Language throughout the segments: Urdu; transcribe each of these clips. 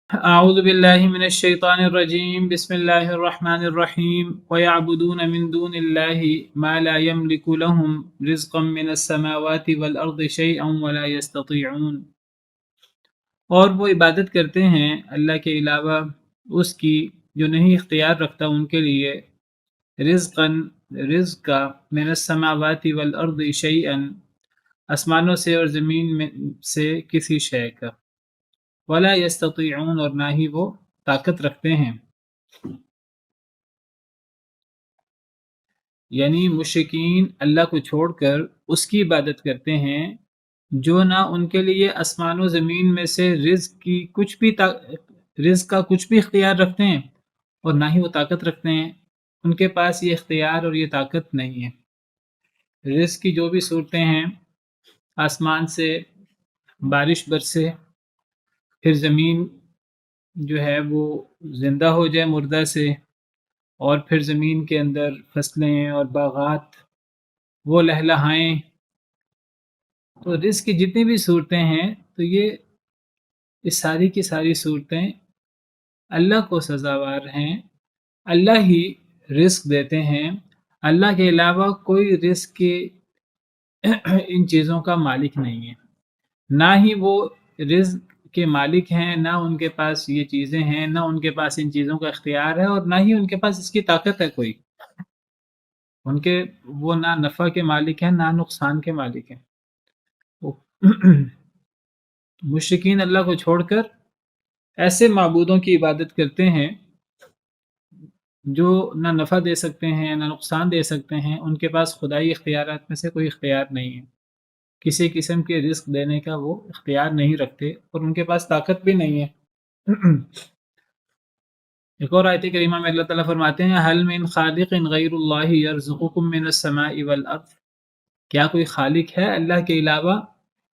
اعوذ باللہ من الشیطان الرجیم بسم اللہ الرحمن الرحیم وَيَعْبُدُونَ مِن دُونِ اللَّهِ مَا لَا يَمْلِكُ لَهُمْ رِزْقًا مِّنَ السَّمَاوَاتِ وَالْأَرْضِ شَيْئًا وَلَا يَسْتَطِيعُونَ، اور وہ عبادت کرتے ہیں اللہ کے علاوہ اس کی جو نہیں اختیار رکھتا ان کے لیے رزقاً رزق کا من السماوات والارض شیئا آسمانوں سے اور زمین میں سے کسی شے کا ولا یستطیعون اور نہ ہی وہ طاقت رکھتے ہیں، یعنی مشرکین اللہ کو چھوڑ کر اس کی عبادت کرتے ہیں جو نہ ان کے لیے آسمان و زمین میں سے رزق کا کچھ بھی اختیار رکھتے ہیں اور نہ ہی وہ طاقت رکھتے ہیں۔ ان کے پاس یہ اختیار اور یہ طاقت نہیں ہے۔ رزق کی جو بھی صورتیں ہیں، آسمان سے بارش برسے، پھر زمین جو ہے وہ زندہ ہو جائے مردہ سے، اور پھر زمین کے اندر فصلیں اور باغات وہ لہلہائیں، تو رزق کی جتنی بھی صورتیں ہیں تو یہ ساری کی ساری صورتیں اللہ کو سزاوار ہیں۔ اللہ ہی رزق دیتے ہیں، اللہ کے علاوہ کوئی رزق کے ان چیزوں کا مالک نہیں ہے، نہ ہی وہ رزق کے مالک ہیں، نہ ان کے پاس یہ چیزیں ہیں، نہ ان کے پاس ان چیزوں کا اختیار ہے، اور نہ ہی ان کے پاس اس کی طاقت ہے کوئی۔ ان کے وہ نہ نفع کے مالک ہیں نہ نقصان کے مالک ہیں۔ مشرکین اللہ کو چھوڑ کر ایسے معبودوں کی عبادت کرتے ہیں جو نہ نفع دے سکتے ہیں نہ نقصان دے سکتے ہیں، ان کے پاس خدائی اختیارات میں سے کوئی اختیار نہیں ہے، کسی قسم کے رزق دینے کا وہ اختیار نہیں رکھتے، اور ان کے پاس طاقت بھی نہیں ہے۔ ایک اور آیت کریمہ میں اللہ تعالیٰ فرماتے ہیں حل من خالق غیر اللہ یرزقکم من السماء والارض، کیا کوئی خالق ہے اللہ کے علاوہ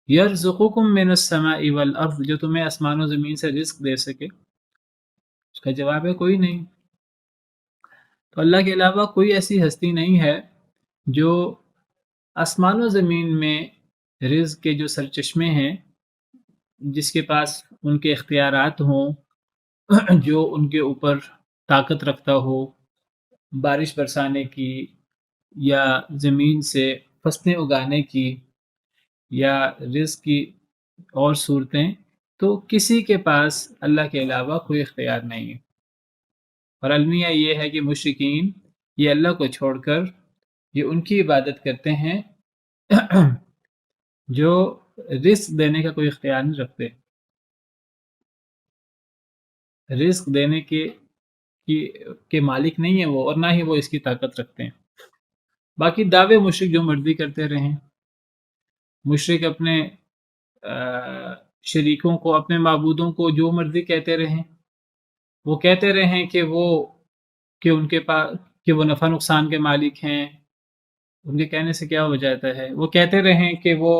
یرزقکم من السماء والارض جو تمہیں آسمان و زمین سے رزق دے سکے؟ اس کا جواب ہے کوئی نہیں۔ تو اللہ کے علاوہ کوئی ایسی ہستی نہیں ہے جو آسمان و زمین میں رزق کے جو سرچشمے ہیں، جس کے پاس ان کے اختیارات ہوں، جو ان کے اوپر طاقت رکھتا ہو بارش برسانے کی، یا زمین سے فصلیں اگانے کی، یا رزق کی اور صورتیں، تو کسی کے پاس اللہ کے علاوہ کوئی اختیار نہیں ہے۔ اور المیہ یہ ہے کہ مشرکین یہ اللہ کو چھوڑ کر یہ ان کی عبادت کرتے ہیں جو رزق دینے کا کوئی اختیار نہیں رکھتے، رزق دینے کے مالک نہیں ہیں وہ، اور نہ ہی وہ اس کی طاقت رکھتے ہیں۔ باقی دعوے مشرک جو مرضی کرتے رہیں، مشرک اپنے شریکوں کو، اپنے معبودوں کو جو مرضی کہتے رہیں، وہ کہتے رہیں کہ ان کے پاس کہ وہ نفع نقصان کے مالک ہیں، ان کے کہنے سے کیا ہو جاتا ہے؟ وہ کہتے رہیں کہ وہ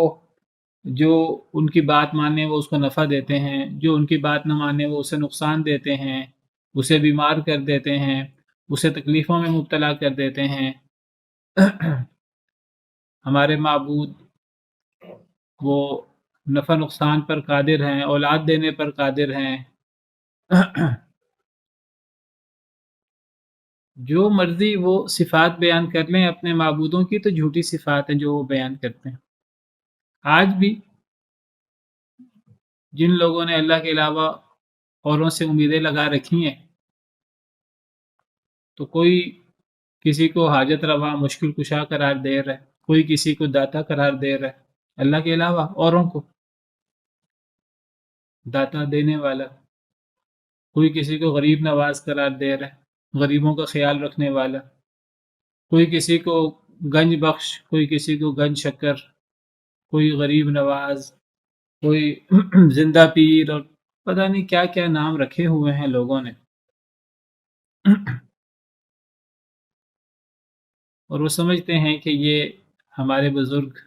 جو ان کی بات مانے وہ اس کو نفع دیتے ہیں، جو ان کی بات نہ مانے وہ اسے نقصان دیتے ہیں، اسے بیمار کر دیتے ہیں، اسے تکلیفوں میں مبتلا کر دیتے ہیں۔ ہمارے معبود وہ نفع نقصان پر قادر ہیں، اولاد دینے پر قادر ہیں۔ جو مرضی وہ صفات بیان کر لیں اپنے معبودوں کی، تو جھوٹی صفات ہیں جو وہ بیان کرتے ہیں۔ آج بھی جن لوگوں نے اللہ کے علاوہ اوروں سے امیدیں لگا رکھی ہیں، تو کوئی کسی کو حاجت روا مشکل کشا قرار دے رہا ہے، کوئی کسی کو داتا قرار دے رہا ہے، اللہ کے علاوہ اوروں کو داتا دینے والا، کوئی کسی کو غریب نواز قرار دے رہا ہے، غریبوں کا خیال رکھنے والا، کوئی کسی کو گنج بخش، کوئی کسی کو گنج شکر، کوئی غریب نواز، کوئی زندہ پیر، اور پتہ نہیں کیا کیا نام رکھے ہوئے ہیں لوگوں نے۔ اور وہ سمجھتے ہیں کہ یہ ہمارے بزرگ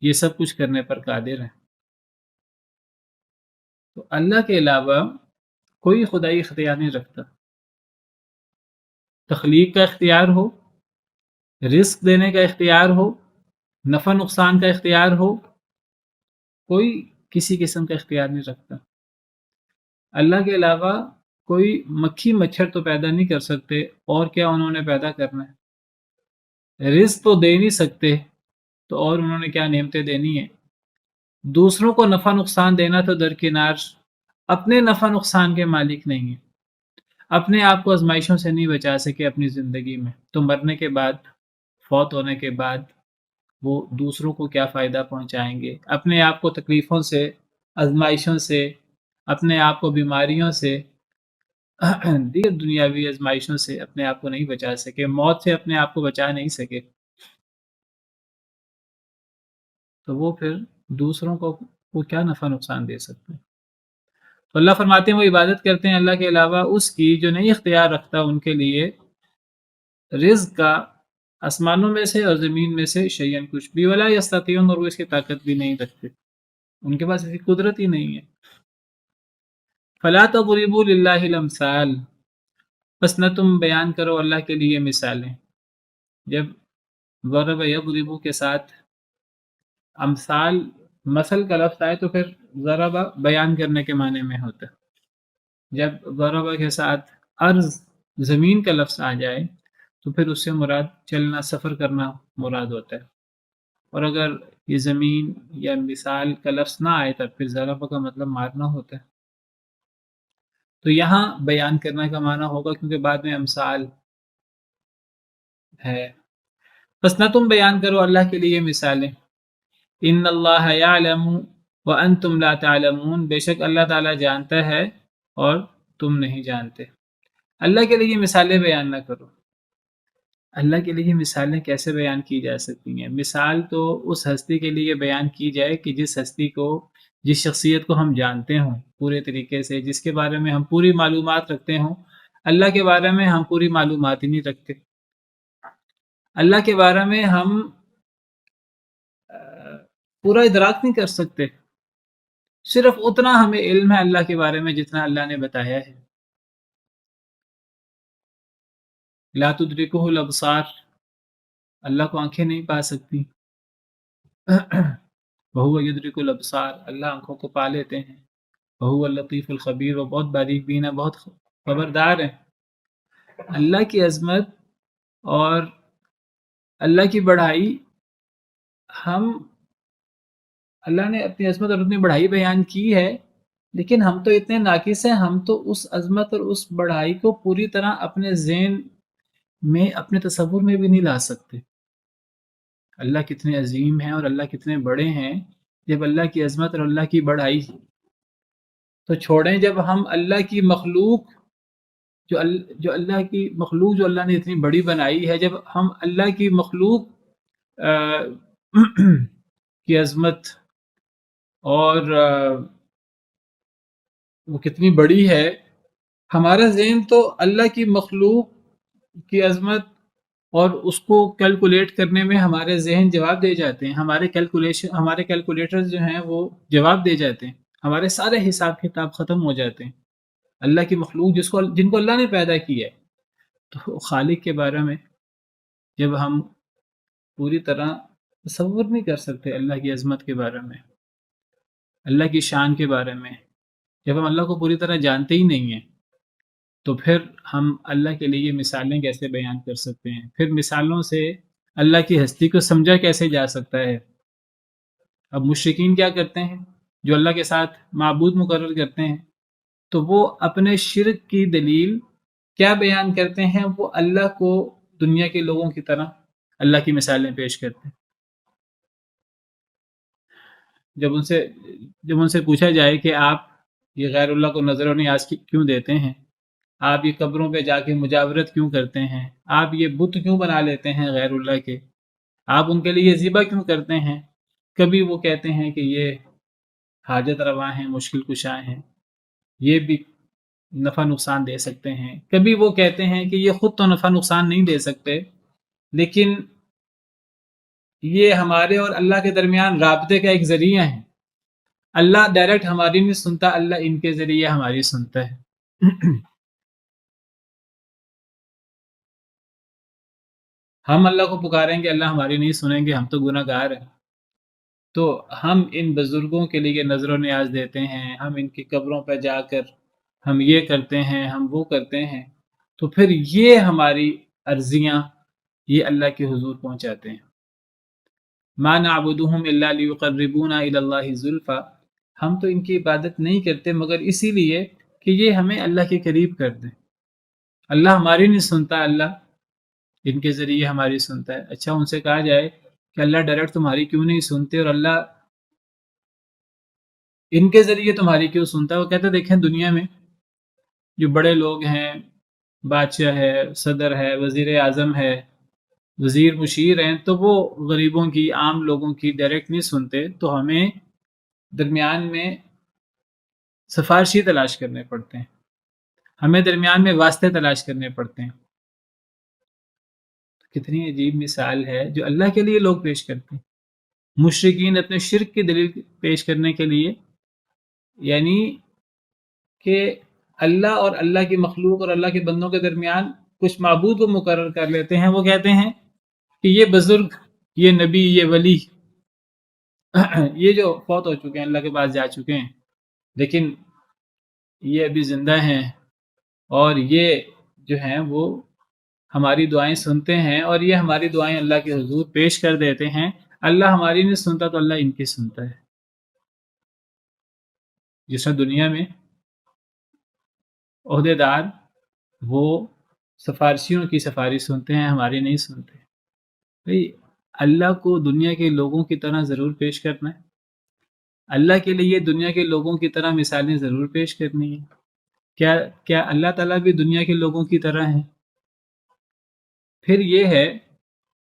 یہ سب کچھ کرنے پر قادر ہیں۔ تو اللہ کے علاوہ کوئی خدائی اختیار نہیں رکھتا، تخلیق کا اختیار ہو، رزق دینے کا اختیار ہو، نفع نقصان کا اختیار ہو، کوئی کسی قسم کا اختیار نہیں رکھتا۔ اللہ کے علاوہ کوئی مکھی مچھر تو پیدا نہیں کر سکتے، اور کیا انہوں نے پیدا کرنا ہے؟ رزق تو دے نہیں سکتے، تو اور انہوں نے کیا نعمتیں دینی ہیں؟ دوسروں کو نفع نقصان دینا تو درکنار، اپنے نفع نقصان کے مالک نہیں ہیں، اپنے آپ کو آزمائشوں سے نہیں بچا سکے اپنی زندگی میں، تو مرنے کے بعد، فوت ہونے کے بعد وہ دوسروں کو کیا فائدہ پہنچائیں گے؟ اپنے آپ کو تکلیفوں سے، آزمائشوں سے، اپنے آپ کو بیماریوں سے، دیگر دنیاوی آزمائشوں سے اپنے آپ کو نہیں بچا سکے، موت سے اپنے آپ کو بچا نہیں سکے، تو وہ پھر دوسروں کو وہ کیا نفع نقصان دے سکتے ہیں؟ تو اللہ فرماتے ہیں وہ عبادت کرتے ہیں اللہ کے علاوہ اس کی جو نہیں اختیار رکھتا ان کے لیے رزق کا، آسمانوں میں سے اور زمین میں سے شیئن کچھ بھی، ولا یستطیعون، اور وہ اس کی طاقت بھی نہیں رکھتے، ان کے پاس ایسی قدرت ہی نہیں ہے۔ فلا تضربوا للہ الامثال، بس نہ تم بیان کرو اللہ کے لیے مثالیں۔ جب ضرب یضربو کے ساتھ امثال مثل کا لفظ آئے تو پھر ضرب بیان کرنے کے معنی میں ہوتا ہے، جب ضرب کے ساتھ ارض زمین کا لفظ آ جائے تو پھر اس سے مراد چلنا، سفر کرنا مراد ہوتا ہے، اور اگر یہ زمین یا مثال کا لفظ نہ آئے تب پھر ضرب کا مطلب مارنا ہوتا ہے، تو یہاں بیان کرنے کا معنی ہوگا کیونکہ بعد میں امثال ہے۔ بس نہ تم بیان کرو اللہ کے لیے مثالیں، ان اللہ یعلم وانتم لا تعلمون، بے شک اللہ تعالیٰ جانتا ہے اور تم نہیں جانتے۔ اللہ کے لیے مثالیں بیان نہ کرو۔ اللہ کے لیے مثالیں کیسے بیان کی جا سکتی ہیں؟ مثال تو اس ہستی کے لیے بیان کی جائے کہ جس ہستی کو، جس شخصیت کو ہم جانتے ہوں پورے طریقے سے، جس کے بارے میں ہم پوری معلومات رکھتے ہوں۔ اللہ کے بارے میں ہم پوری معلومات ہی نہیں رکھتے، اللہ کے بارے میں ہم پورا ادراک نہیں کر سکتے، صرف اتنا ہمیں علم ہے اللہ کے بارے میں جتنا اللہ نے بتایا ہے۔ لا تدرکہ الابصار، اللہ کو آنکھیں نہیں پا سکتی، وہو یدرک الابصار، اللہ آنکھوں کو پا لیتے ہیں، وہو اللطیف الخبیر، وہ بہت باریک بین ہے، بہت خبردار ہے۔ اللہ کی عظمت اور اللہ کی بڑائی، ہم اللہ نے اپنی عظمت اور اپنی بڑائی بیان کی ہے، لیکن ہم تو اتنے ناقص ہیں، ہم تو اس عظمت اور اس بڑائی کو پوری طرح اپنے ذہن میں، اپنے تصور میں بھی نہیں لا سکتے۔ اللہ کتنے عظیم ہیں اور اللہ کتنے بڑے ہیں، جب اللہ کی عظمت اور اللہ کی بڑائی تو چھوڑیں، جب ہم اللہ کی مخلوق جو اللہ کی مخلوق جو اللہ نے اتنی بڑی بنائی ہے، جب ہم اللہ کی مخلوق کی عظمت اور وہ کتنی بڑی ہے، ہمارا ذہن تو اللہ کی مخلوق کی عظمت اور اس کو کیلکولیٹ کرنے میں ہمارے ذہن جواب دے جاتے ہیں، ہمارے کیلکولیٹر جو ہیں وہ جواب دے جاتے ہیں، ہمارے سارے حساب کتاب ختم ہو جاتے ہیں۔ اللہ کی مخلوق جن کو اللہ نے پیدا کیا ہے، تو خالق کے بارے میں جب ہم پوری طرح تصور نہیں کر سکتے، اللہ کی عظمت کے بارے میں، اللہ کی شان کے بارے میں، جب ہم اللہ کو پوری طرح جانتے ہی نہیں ہیں، تو پھر ہم اللہ کے لیے مثالیں کیسے بیان کر سکتے ہیں؟ پھر مثالوں سے اللہ کی ہستی کو سمجھا کیسے جا سکتا ہے؟ اب مشرکین کیا کرتے ہیں؟ جو اللہ کے ساتھ معبود مقرر کرتے ہیں، تو وہ اپنے شرک کی دلیل کیا بیان کرتے ہیں؟ وہ اللہ کو دنیا کے لوگوں کی طرح اللہ کی مثالیں پیش کرتے ہیں۔ جب ان سے پوچھا جائے کہ آپ یہ غیر اللہ کو نظر و نیاز کیوں دیتے ہیں، آپ یہ قبروں پہ جا کے مجاورت کیوں کرتے ہیں، آپ یہ بت کیوں بنا لیتے ہیں غیر اللہ کے، آپ ان کے لیے ذبح کیوں کرتے ہیں، کبھی وہ کہتے ہیں کہ یہ حاجت روا ہیں، مشکل کشا ہیں، یہ بھی نفع نقصان دے سکتے ہیں، کبھی وہ کہتے ہیں کہ یہ خود تو نفع نقصان نہیں دے سکتے، لیکن یہ ہمارے اور اللہ کے درمیان رابطے کا ایک ذریعہ ہے، اللہ ڈائریکٹ ہماری نہیں سنتا، اللہ ان کے ذریعے ہماری سنتا ہے۔ ہم اللہ کو پکاریں گے، اللہ ہماری نہیں سنیں گے، ہم تو گناہ گار ہیں، تو ہم ان بزرگوں کے لیے نظر و نیاز دیتے ہیں، ہم ان کی قبروں پہ جا کر ہم یہ کرتے ہیں، ہم وہ کرتے ہیں، تو پھر یہ ہماری عرضیاں یہ اللہ کے حضور پہنچاتے ہیں. ما نعبدهم الا ليقربونا الى الله زلفى، ہم تو ان کی عبادت نہیں کرتے مگر اسی لیے کہ یہ ہمیں اللہ کے قریب کر دیں. اللہ ہماری نہیں سنتا، اللہ ان کے ذریعے ہماری سنتا ہے. اچھا ان سے کہا جائے کہ اللہ ڈائریکٹ تمہاری کیوں نہیں سنتے اور اللہ ان کے ذریعے تمہاری کیوں سنتا ہے؟ وہ کہتے دیکھیں دنیا میں جو بڑے لوگ ہیں، بادشاہ ہے، صدر ہے، وزیر اعظم ہے، وزیر مشیر ہیں، تو وہ غریبوں کی، عام لوگوں کی ڈائریکٹ نہیں سنتے، تو ہمیں درمیان میں سفارشی تلاش کرنے پڑتے ہیں، ہمیں درمیان میں واسطے تلاش کرنے پڑتے ہیں. کتنی عجیب مثال ہے جو اللہ کے لیے لوگ پیش کرتے ہیں. مشرکین اپنے شرک کی دلیل پیش کرنے کے لیے، یعنی کہ اللہ اور اللہ کی مخلوق اور اللہ کے بندوں کے درمیان کچھ معبود کو مقرر کر لیتے ہیں. وہ کہتے ہیں کہ یہ بزرگ، یہ نبی، یہ ولی، یہ جو فوت ہو چکے ہیں، اللہ کے پاس جا چکے ہیں، لیکن یہ ابھی زندہ ہیں اور یہ جو ہیں وہ ہماری دعائیں سنتے ہیں اور یہ ہماری دعائیں اللہ کے حضور پیش کر دیتے ہیں. اللہ ہماری نہیں سنتا تو اللہ ان کی سنتا ہے. جس میں دنیا میں عہدے دار وہ سفارشیوں کی سفارش سنتے ہیں، ہماری نہیں سنتے. بھئی اللہ کو دنیا کے لوگوں کی طرح ضرور پیش کرنا ہے، اللہ کے لیے دنیا کے لوگوں کی طرح مثالیں ضرور پیش کرنی ہیں. کیا اللہ تعالیٰ بھی دنیا کے لوگوں کی طرح ہیں؟ پھر یہ ہے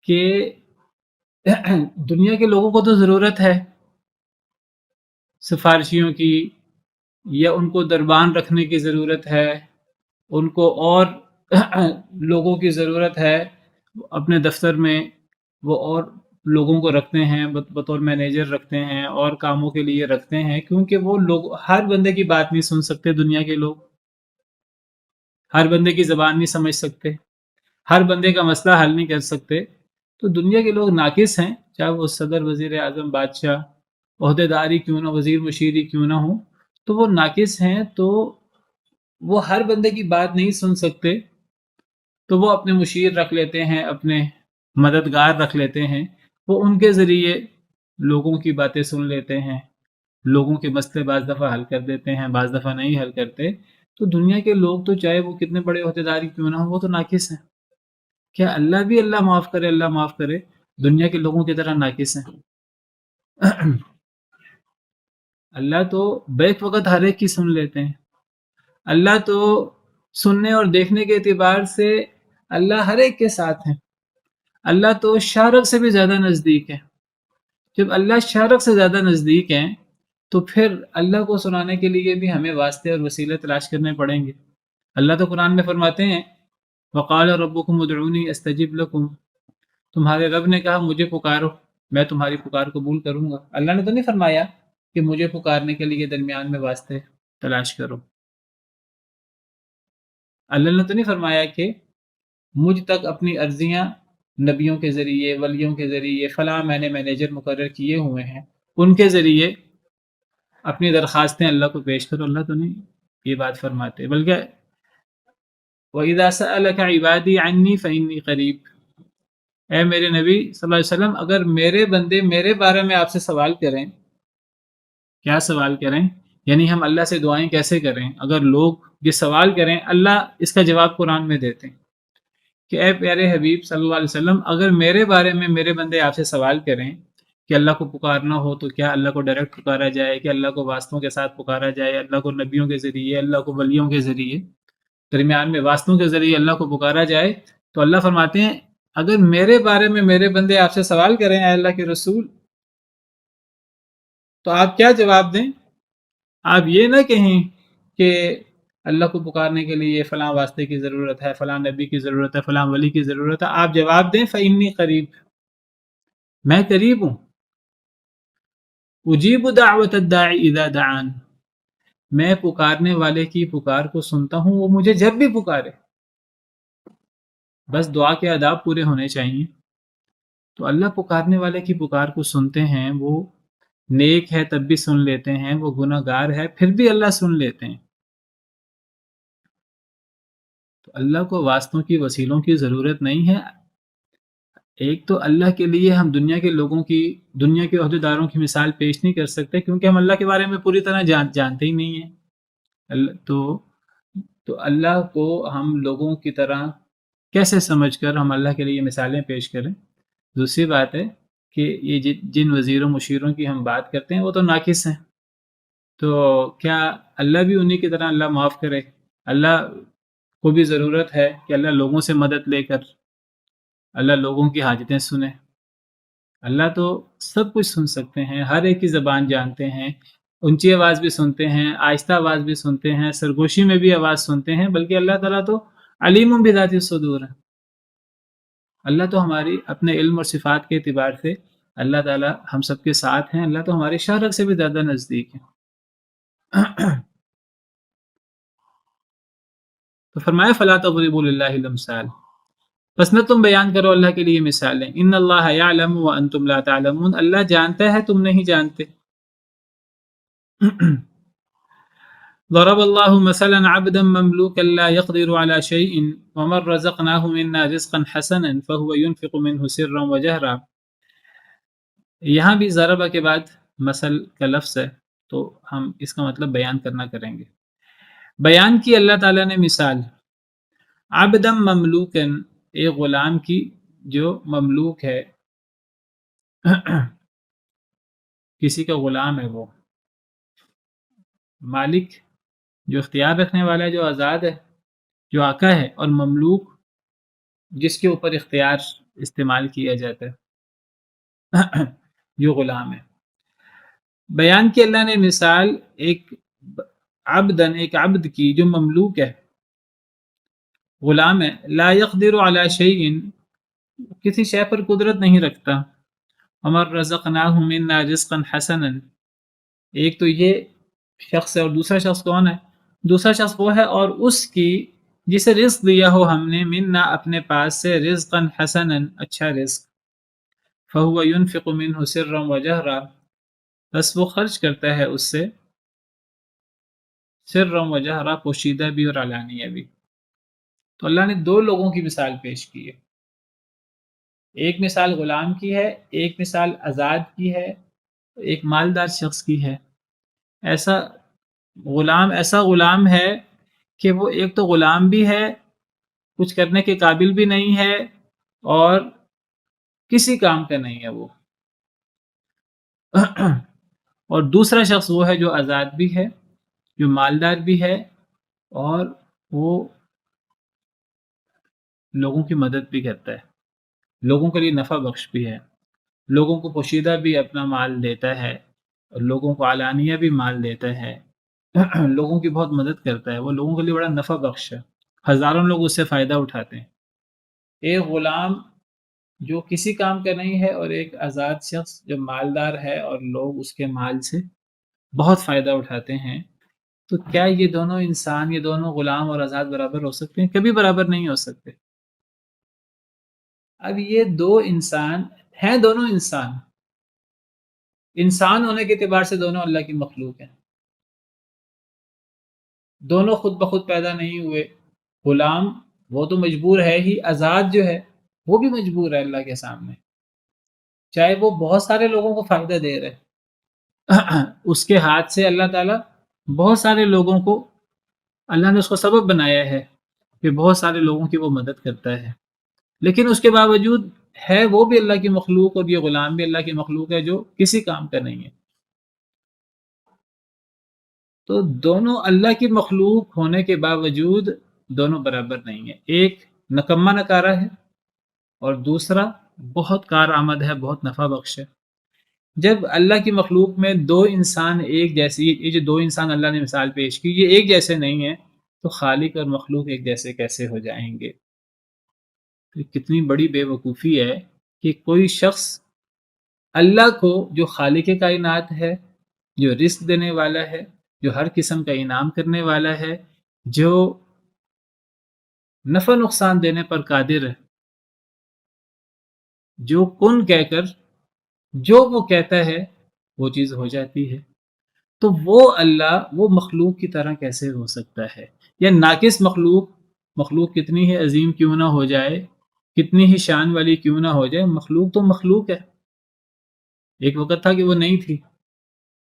کہ دنیا کے لوگوں کو تو ضرورت ہے سفارشیوں کی، یا ان کو دربان رکھنے کی ضرورت ہے، ان کو اور لوگوں کی ضرورت ہے اپنے دفتر میں، وہ اور لوگوں کو رکھتے ہیں، بطور مینیجر رکھتے ہیں اور کاموں کے لیے رکھتے ہیں، کیونکہ وہ لوگ ہر بندے کی بات نہیں سن سکتے. دنیا کے لوگ ہر بندے کی زبان نہیں سمجھ سکتے، ہر بندے کا مسئلہ حل نہیں کر سکتے. تو دنیا کے لوگ ناقص ہیں، چاہے وہ صدر، وزیر اعظم، بادشاہ، عہدے داری کیوں نہ، وزیر مشیری کیوں نہ ہوں، تو وہ ناقص ہیں. تو وہ ہر بندے کی بات نہیں سن سکتے، تو وہ اپنے مشیر رکھ لیتے ہیں، اپنے مددگار رکھ لیتے ہیں. وہ ان کے ذریعے لوگوں کی باتیں سن لیتے ہیں، لوگوں کے مسئلے بعض دفعہ حل کر دیتے ہیں، بعض دفعہ نہیں حل کرتے. تو دنیا کے لوگ تو چاہے وہ کتنے بڑے عہدیداری کیوں نہ ہوں، وہ تو ناقص ہیں. کیا اللہ بھی، اللہ معاف کرے، اللہ معاف کرے، دنیا کے لوگوں کی طرح ناقص ہیں؟ اللہ تو بیک وقت ہر ایک کی سن لیتے ہیں. اللہ تو سننے اور دیکھنے کے اعتبار سے اللہ ہر ایک کے ساتھ ہیں. اللہ تو شارق سے بھی زیادہ نزدیک ہے. جب اللہ شارق سے زیادہ نزدیک ہیں تو پھر اللہ کو سنانے کے لیے بھی ہمیں واسطے اور وسیلے تلاش کرنے پڑیں گے. اللہ تو قرآن میں فرماتے ہیں وقال ربکم ادعونی استجب لکم، تمہارے رب نے کہا مجھے پکارو، میں تمہاری پکار قبول کروں گا. اللہ نے تو نہیں فرمایا کہ مجھے پکارنے کے لیے درمیان میں واسطے تلاش کرو. اللہ نے تو نہیں فرمایا کہ مجھ تک اپنی عرضیاں نبیوں کے ذریعے، ولیوں کے ذریعے، فلاں میں نے مینیجر مقرر کیے ہوئے ہیں ان کے ذریعے اپنی درخواستیں اللہ کو پیش کرو. اللہ تو نہیں یہ بات فرماتے، بلکہ وَإِذَا سَأَلَكَ عِبَادِي عَنِّي فَإِنِّي قَرِيب، اے میرے نبی صلی اللہ علیہ وسلم، اگر میرے بندے میرے بارے میں آپ سے سوال کریں، کیا سوال کریں؟ یعنی ہم اللہ سے دعائیں کیسے کریں؟ اگر لوگ یہ سوال کریں، اللہ اس کا جواب قرآن میں دیتے ہیں کہ اے پیارے حبیب صلی اللہ علیہ وسلم، اگر میرے بارے میں میرے بندے آپ سے سوال کریں کہ اللہ کو پکارنا ہو تو کیا اللہ کو ڈائریکٹ پکارا جائے، کہ اللہ کو واسطوں کے ساتھ پکارا جائے، اللہ کو نبیوں کے ذریعے، اللہ کو ولیوں کے ذریعے، درمیان میں واسطوں کے ذریعے اللہ کو پکارا جائے؟ تو اللہ فرماتے ہیں اگر میرے بارے میں میرے بندے آپ سے سوال کریں اے اللہ کے رسول، تو آپ کیا جواب دیں؟ آپ یہ نہ کہیں کہ اللہ کو پکارنے کے لیے فلاں واسطے کی ضرورت ہے، فلاں نبی کی ضرورت ہے، فلاں ولی کی ضرورت ہے. آپ جواب دیں فإنی قریب، میں قریب ہوں. اجیب دعوت الداعی اذا دعان، میں پکارنے والے کی پکار کو سنتا ہوں، وہ مجھے جب بھی پکارے. بس دعا کے آداب پورے ہونے چاہیے. تو اللہ پکارنے والے کی پکار کو سنتے ہیں. وہ نیک ہے تب بھی سن لیتے ہیں، وہ گناہ گار ہے پھر بھی اللہ سن لیتے ہیں. تو اللہ کو واسطوں کی وسیلوں کی ضرورت نہیں ہے. ایک تو اللہ کے لیے ہم دنیا کے لوگوں کی دنیا کے عہدیداروں کی مثال پیش نہیں کر سکتے کیونکہ ہم اللہ کے بارے میں پوری طرح جانتے ہی نہیں ہیں. تو اللہ کو ہم لوگوں کی طرح کیسے سمجھ کر ہم اللہ کے لیے مثالیں پیش کریں. دوسری بات ہے کہ یہ جن وزیروں مشیروں کی ہم بات کرتے ہیں وہ تو ناقص ہیں. تو کیا اللہ بھی انہی کی طرح اللہ معاف کرے؟ اللہ کو بھی ضرورت ہے کہ اللہ لوگوں سے مدد لے کر اللہ لوگوں کی حاجتیں سنے. اللہ تو سب کچھ سن سکتے ہیں، ہر ایک کی زبان جانتے ہیں، اونچی آواز بھی سنتے ہیں، آہستہ آواز بھی سنتے ہیں، سرگوشی میں بھی آواز سنتے ہیں، بلکہ اللہ تعالیٰ تو علیم بذات الصدور ہے. اللہ تو ہماری اپنے علم اور صفات کے اعتبار سے اللہ تعالیٰ ہم سب کے ساتھ ہیں. اللہ تو ہماری شہرت سے بھی زیادہ نزدیک ہے. تو فرمایا فلا تضربوا للہ الامثال، بس نہ تم بیان کرو اللہ کے لیے مثالیں. ان اللہ یعلم وانتم لا تعلمون، اللہ جانتا ہے تم نہیں جانتے. ضرب الله مثلا عبدا مملوكا لا يقدر على شيء ومن رزقناه منا رزقا حسنا فهو ينفق منه سرا وجهرا. یہاں بھی ضربہ کے بعد مثل کا لفظ ہے تو ہم اس کا مطلب بیان کرنا کریں گے. بیان کی اللہ تعالیٰ نے مثال عبدا مملوکا، ایک غلام کی جو مملوک ہے، کسی کا غلام ہے، وہ مالک جو اختیار رکھنے والا ہے، جو آزاد ہے، جو آقا ہے، اور مملوک جس کے اوپر اختیار استعمال کیا جاتا ہے، جو غلام ہے. بیان کی اللہ نے مثال ایک عبد کی جو مملوک ہے، غلام ہے، لا يقدر على شيء، کسی شے پر قدرت نہیں رکھتا. ومن رزقناه منا رزقا حسنا، ایک تو یہ شخص ہے، اور دوسرا شخص کون ہے؟ دوسرا شخص وہ ہے اور اس کی جسے رزق دیا ہو ہم نے، منا اپنے پاس سے، رزقا حسنا، اچھا رزق. فهو ينفق منه سرا وجهرا، بس وہ خرچ کرتا ہے اس سے سرا وجهرا، پوشیدہ بھی اور علانیہ بھی. تو اللہ نے دو لوگوں کی مثال پیش کی ہے. ایک مثال غلام کی ہے، ایک مثال آزاد کی ہے، ایک مالدار شخص کی ہے. ایسا غلام ہے کہ وہ ایک تو غلام بھی ہے، کچھ کرنے کے قابل بھی نہیں ہے، اور کسی کام کا نہیں ہے وہ. اور دوسرا شخص وہ ہے جو آزاد بھی ہے، جو مالدار بھی ہے، اور وہ لوگوں کی مدد بھی کرتا ہے، لوگوں کے لیے نفع بخش بھی ہے، لوگوں کو پوشیدہ بھی اپنا مال دیتا ہے، اور لوگوں کو علانیہ بھی مال دیتا ہے، لوگوں کی بہت مدد کرتا ہے. وہ لوگوں کے لیے بڑا نفع بخش ہے، ہزاروں لوگ اس سے فائدہ اٹھاتے ہیں. ایک غلام جو کسی کام کا نہیں ہے، اور ایک آزاد شخص جو مالدار ہے اور لوگ اس کے مال سے بہت فائدہ اٹھاتے ہیں. تو کیا یہ دونوں انسان، یہ دونوں غلام اور آزاد برابر ہو سکتے ہیں؟ کبھی برابر نہیں ہو سکتے. اب یہ دو انسان ہیں، دونوں انسان ہونے کے اعتبار سے دونوں اللہ کی مخلوق ہیں. دونوں خود بخود پیدا نہیں ہوئے. غلام وہ تو مجبور ہے ہی، آزاد جو ہے وہ بھی مجبور ہے اللہ کے سامنے، چاہے وہ بہت سارے لوگوں کو فائدہ دے رہے. اس کے ہاتھ سے اللہ تعالیٰ بہت سارے لوگوں کو، اللہ نے اس کو سبب بنایا ہے کہ بہت سارے لوگوں کی وہ مدد کرتا ہے. لیکن اس کے باوجود ہے وہ بھی اللہ کی مخلوق، اور یہ غلام بھی اللہ کی مخلوق ہے جو کسی کام کا نہیں ہے. تو دونوں اللہ کی مخلوق ہونے کے باوجود دونوں برابر نہیں ہیں. ایک نکمہ نکارہ ہے اور دوسرا بہت کارآمد ہے، بہت نفع بخش ہے. جب اللہ کی مخلوق میں دو انسان ایک جیسی، یہ جو دو انسان اللہ نے مثال پیش کی، یہ ایک جیسے نہیں ہیں، تو خالق اور مخلوق ایک جیسے کیسے ہو جائیں گے؟ کتنی بڑی بے وقوفی ہے کہ کوئی شخص اللہ کو، جو خالق کائنات ہے، جو رزق دینے والا ہے، جو ہر قسم کا انعام کرنے والا ہے، جو نفع نقصان دینے پر قادر ہے، جو کن کہہ کر جو وہ کہتا ہے وہ چیز ہو جاتی ہے، تو وہ اللہ وہ مخلوق کی طرح کیسے ہو سکتا ہے؟ یا ناقص مخلوق مخلوق کتنی ہی عظیم کیوں نہ ہو جائے، کتنی ہی شان والی کیوں نہ ہو جائے، مخلوق تو مخلوق ہے۔ ایک وقت تھا کہ وہ نہیں تھی،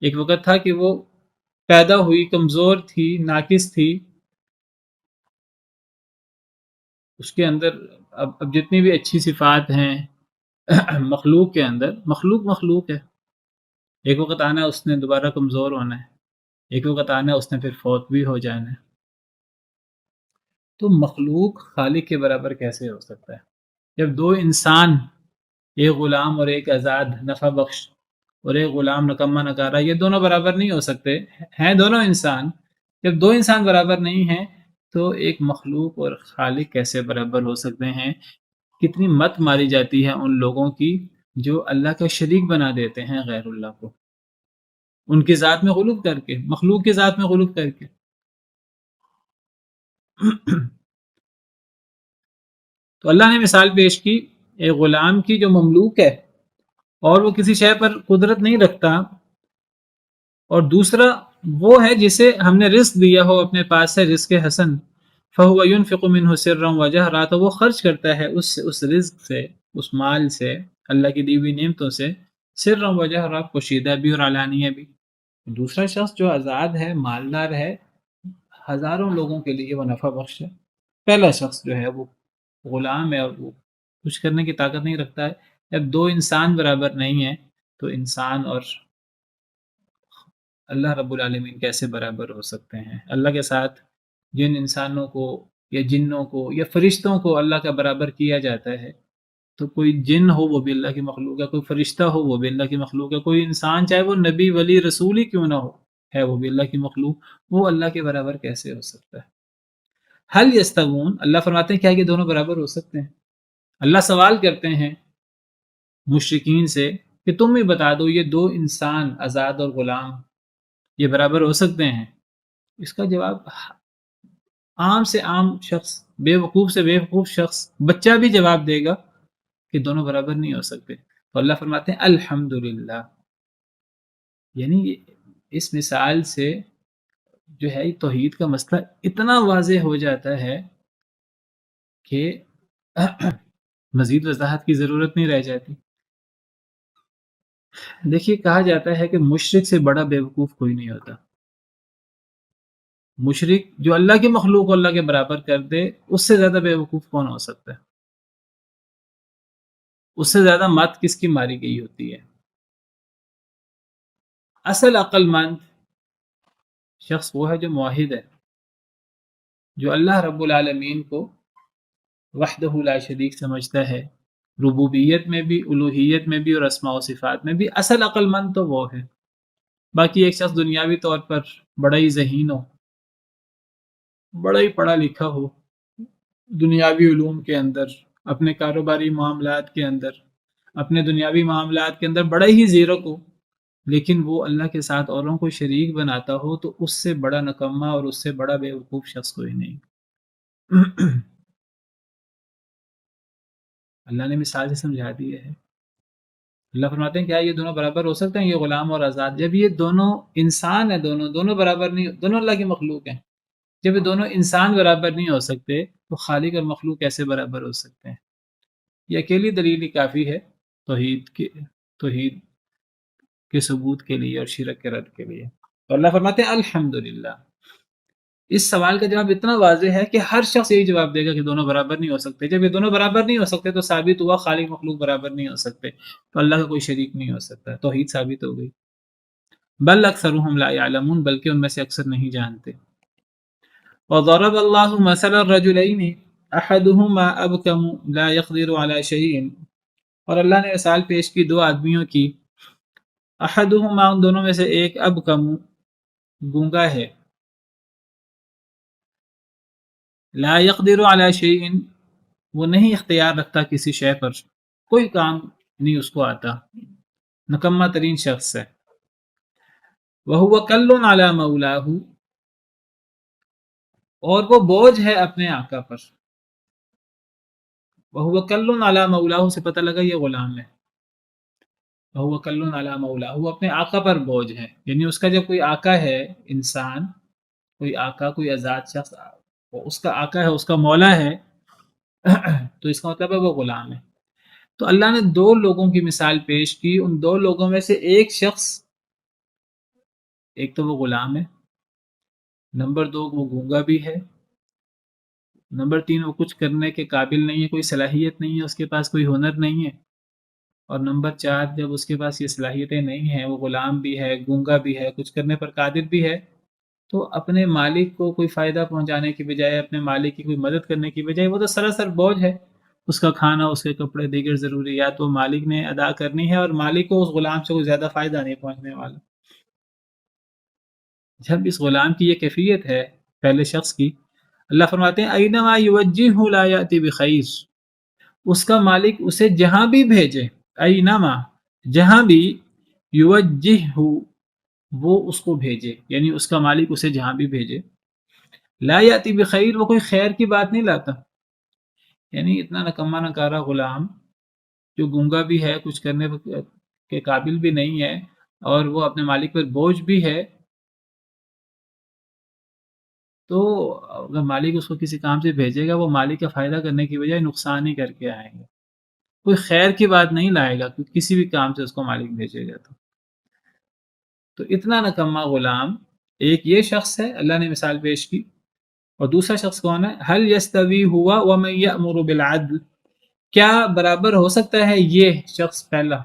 ایک وقت تھا کہ وہ پیدا ہوئی، کمزور تھی، ناقص تھی، اس کے اندر اب جتنی بھی اچھی صفات ہیں مخلوق کے اندر، مخلوق مخلوق ہے۔ ایک وقت آنا ہے اس نے دوبارہ کمزور ہونا ہے، ایک وقت آنا ہے اس نے پھر فوت بھی ہو جانا ہے۔ تو مخلوق خالق کے برابر کیسے ہو سکتا ہے؟ جب دو انسان، ایک غلام اور ایک آزاد نفع بخش، اور ایک غلام نکمہ نکارہ، یہ دونوں برابر نہیں ہو سکتے، ہیں دونوں انسان۔ جب دو انسان برابر نہیں ہیں تو ایک مخلوق اور خالق کیسے برابر ہو سکتے ہیں؟ کتنی مت ماری جاتی ہے ان لوگوں کی جو اللہ کا شریک بنا دیتے ہیں غیر اللہ کو، ان کی ذات میں غلوب کر کے، مخلوق کی ذات میں غلوب کر کے تو اللہ نے مثال پیش کی ایک غلام کی جو مملوک ہے اور وہ کسی شے پر قدرت نہیں رکھتا، اور دوسرا وہ ہے جسے ہم نے رزق دیا ہو اپنے پاس سے، رزق حسن، فہو ينفق منه سرا وجہرا، تو وہ خرچ کرتا ہے اس رزق سے، اس مال سے، اللہ کی دی ہوئی نعمتوں سے، سرا وجہرا، پوشیدہ بھی اور علانیہ بھی۔ دوسرا شخص جو آزاد ہے، مالدار ہے، ہزاروں لوگوں کے لیے وہ نفع بخش ہے۔ پہلا شخص جو ہے وہ غلام ہے اور وہ کچھ کرنے کی طاقت نہیں رکھتا ہے۔ جب دو انسان برابر نہیں ہیں تو انسان اور اللہ رب العالمین کیسے برابر ہو سکتے ہیں؟ اللہ کے ساتھ جن انسانوں کو یا جنوں کو یا فرشتوں کو اللہ کا برابر کیا جاتا ہے، تو کوئی جن ہو وہ بھی اللہ کی مخلوق ہے، کوئی فرشتہ ہو وہ بھی اللہ کی مخلوق ہے، کوئی انسان چاہے وہ نبی ولی رسول ہی کیوں نہ ہو، ہے وہ بھی اللہ کی مخلوق، وہ اللہ کے برابر کیسے ہو سکتا ہے؟ حل یستوون، اللہ فرماتے ہیں کیا یہ دونوں برابر ہو سکتے ہیں؟ اللہ سوال کرتے ہیں مشرکین سے کہ تم بھی بتا دو یہ دو انسان آزاد اور غلام یہ برابر ہو سکتے ہیں؟ اس کا جواب عام سے عام شخص، بے وقوف سے بے وقوف شخص، بچہ بھی جواب دے گا کہ دونوں برابر نہیں ہو سکتے۔ تو اللہ فرماتے ہیں الحمدللہ، یعنی اس مثال سے جو ہے توحید کا مسئلہ اتنا واضح ہو جاتا ہے کہ مزید وضاحت کی ضرورت نہیں رہ جاتی۔ دیکھیے کہا جاتا ہے کہ مشرک سے بڑا بے وقوف کوئی نہیں ہوتا۔ مشرک جو اللہ کی مخلوق کو اللہ کے برابر کر دے، اس سے زیادہ بے وقوف کون ہو سکتا ہے؟ اس سے زیادہ مت کس کی ماری گئی ہوتی ہے؟ اصل عقل مند شخص وہ ہے جو موحد ہے، جو اللہ رب العالمین کو وحدہ لا شریک سمجھتا ہے، ربوبیت میں بھی، الوہیت میں بھی اور اسماء و صفات میں بھی۔ اصل عقل مند تو وہ ہے۔ باقی ایک شخص دنیاوی طور پر بڑا ہی ذہین ہو، بڑا ہی پڑھا لکھا ہو، دنیاوی علوم کے اندر، اپنے کاروباری معاملات کے اندر، اپنے دنیاوی معاملات کے اندر بڑا ہی زیرک ہو، لیکن وہ اللہ کے ساتھ اوروں کو شریک بناتا ہو، تو اس سے بڑا نکمہ اور اس سے بڑا بے وقوف شخص کوئی نہیں۔ اللہ نے مثال سے سمجھا دیا ہے۔ اللہ فرماتے ہیں کیا یہ دونوں برابر ہو سکتے ہیں، یہ غلام اور آزاد؟ جب یہ دونوں انسان ہیں، دونوں برابر نہیں، دونوں اللہ کی مخلوق ہیں، جب یہ دونوں انسان برابر نہیں ہو سکتے تو خالق اور مخلوق کیسے برابر ہو سکتے ہیں؟ یہ اکیلی دلیل ہی کافی ہے توحید کے ثبوت کے لیے اور شرک کے رد کے لیے۔ تو اللہ فرماتے ہیں الحمدللہ۔ اس سوال کا جواب اتنا واضح ہے کہ ہر شخص یہی جواب دے گا کہ دونوں برابر نہیں ہو سکتے۔ جب یہ دونوں برابر نہیں ہو سکتے تو ثابت ہوا خالق مخلوق برابر نہیں ہو سکتے، تو اللہ کا کوئی شریک نہیں ہو سکتا، توحید ثابت ہو گئی۔ بل اکثرهم لا يعلمون، بلکہ ان میں سے اکثر نہیں جانتے۔ وضرب الله مثلا الرجلين احدهما ابكم لا يقدر على شيء، اور اللہ نے مثال پیش کی دو آدمیوں کی، احدهما ان دونوں میں سے ایک ابکم گونگا ہے، لا يقدر على شيء وہ نہیں اختیار رکھتا کسی شے پر، کوئی کام نہیں اس کو آتا، نکمہ ترین شخص ہے۔ وهو کل على مولاه، اور وہ بوجھ ہے اپنے آقا پر۔ وهو کل علی مولاه سے پتہ لگا یہ غلام ہے، وهو کل علی مولاه، وہ اپنے آقا پر بوجھ ہے، یعنی اس کا جب کوئی آقا ہے، انسان، کوئی آقا، کوئی آزاد شخص وہ اس کا آقا ہے، اس کا مولا ہے، تو اس کا مطلب ہے وہ غلام ہے۔ تو اللہ نے دو لوگوں کی مثال پیش کی، ان دو لوگوں میں سے ایک شخص، ایک تو وہ غلام ہے، نمبر دو وہ گونگا بھی ہے، نمبر تین وہ کچھ کرنے کے قابل نہیں ہے، کوئی صلاحیت نہیں ہے، اس کے پاس کوئی ہنر نہیں ہے، اور نمبر چار جب اس کے پاس یہ صلاحیتیں نہیں ہیں، وہ غلام بھی ہے، گونگا بھی ہے، کچھ کرنے پر قادر بھی ہے، تو اپنے مالک کو کوئی فائدہ پہنچانے کی بجائے، اپنے مالک کی کوئی مدد کرنے کی بجائے، وہ تو سراسر بوجھ ہے، اس کا کھانا، اس کے کپڑے، دیگر ضروریات وہ مالک نے ادا کرنی ہے، اور مالک کو اس غلام سے کوئی زیادہ فائدہ نہیں پہنچنے والا۔ جب اس غلام کی یہ کیفیت ہے پہلے شخص کی، اللہ فرماتے ہیں اینما یوجہہ لا یاتی بخیر، اس کا مالک اسے جہاں بھی بھیجے، اینما جہاں بھی، یوجہہ وہ اس کو بھیجے، یعنی اس کا مالک اسے جہاں بھی بھیجے، لا یاتی بخیر وہ کوئی خیر کی بات نہیں لاتا، یعنی اتنا نکما نکارا غلام جو گونگا بھی ہے، کچھ کرنے کے قابل بھی نہیں ہے، اور وہ اپنے مالک پر بوجھ بھی ہے، تو اگر مالک اس کو کسی کام سے بھیجے گا، وہ مالک کا فائدہ کرنے کی بجائے نقصان ہی کر کے آئے گا، کوئی خیر کی بات نہیں لائے گا کسی بھی کام سے اس کو مالک بھیجے گا تو اتنا نکما غلام ایک یہ شخص ہے اللہ نے مثال پیش کی، اور دوسرا شخص کون ہے؟ هل يستوي هو ومن يأمر بالعدل، کیا برابر ہو سکتا ہے یہ شخص پہلا،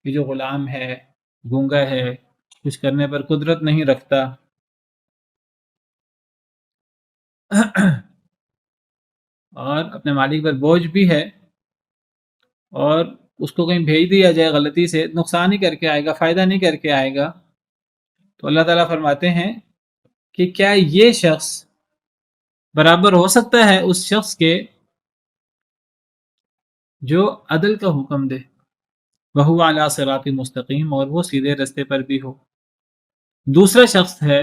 یہ جو غلام ہے، گونگا ہے، کچھ کرنے پر قدرت نہیں رکھتا، اور اپنے مالک پر بوجھ بھی ہے، اور اس کو کہیں بھیج دیا جائے غلطی سے، نقصان ہی کر کے آئے گا، فائدہ نہیں کر کے آئے گا، تو اللہ تعالیٰ فرماتے ہیں کہ کیا یہ شخص برابر ہو سکتا ہے اس شخص کے جو عدل کا حکم دے، وہو علی صراط مستقیم، اور وہ سیدھے رستے پر بھی ہو۔ دوسرا شخص ہے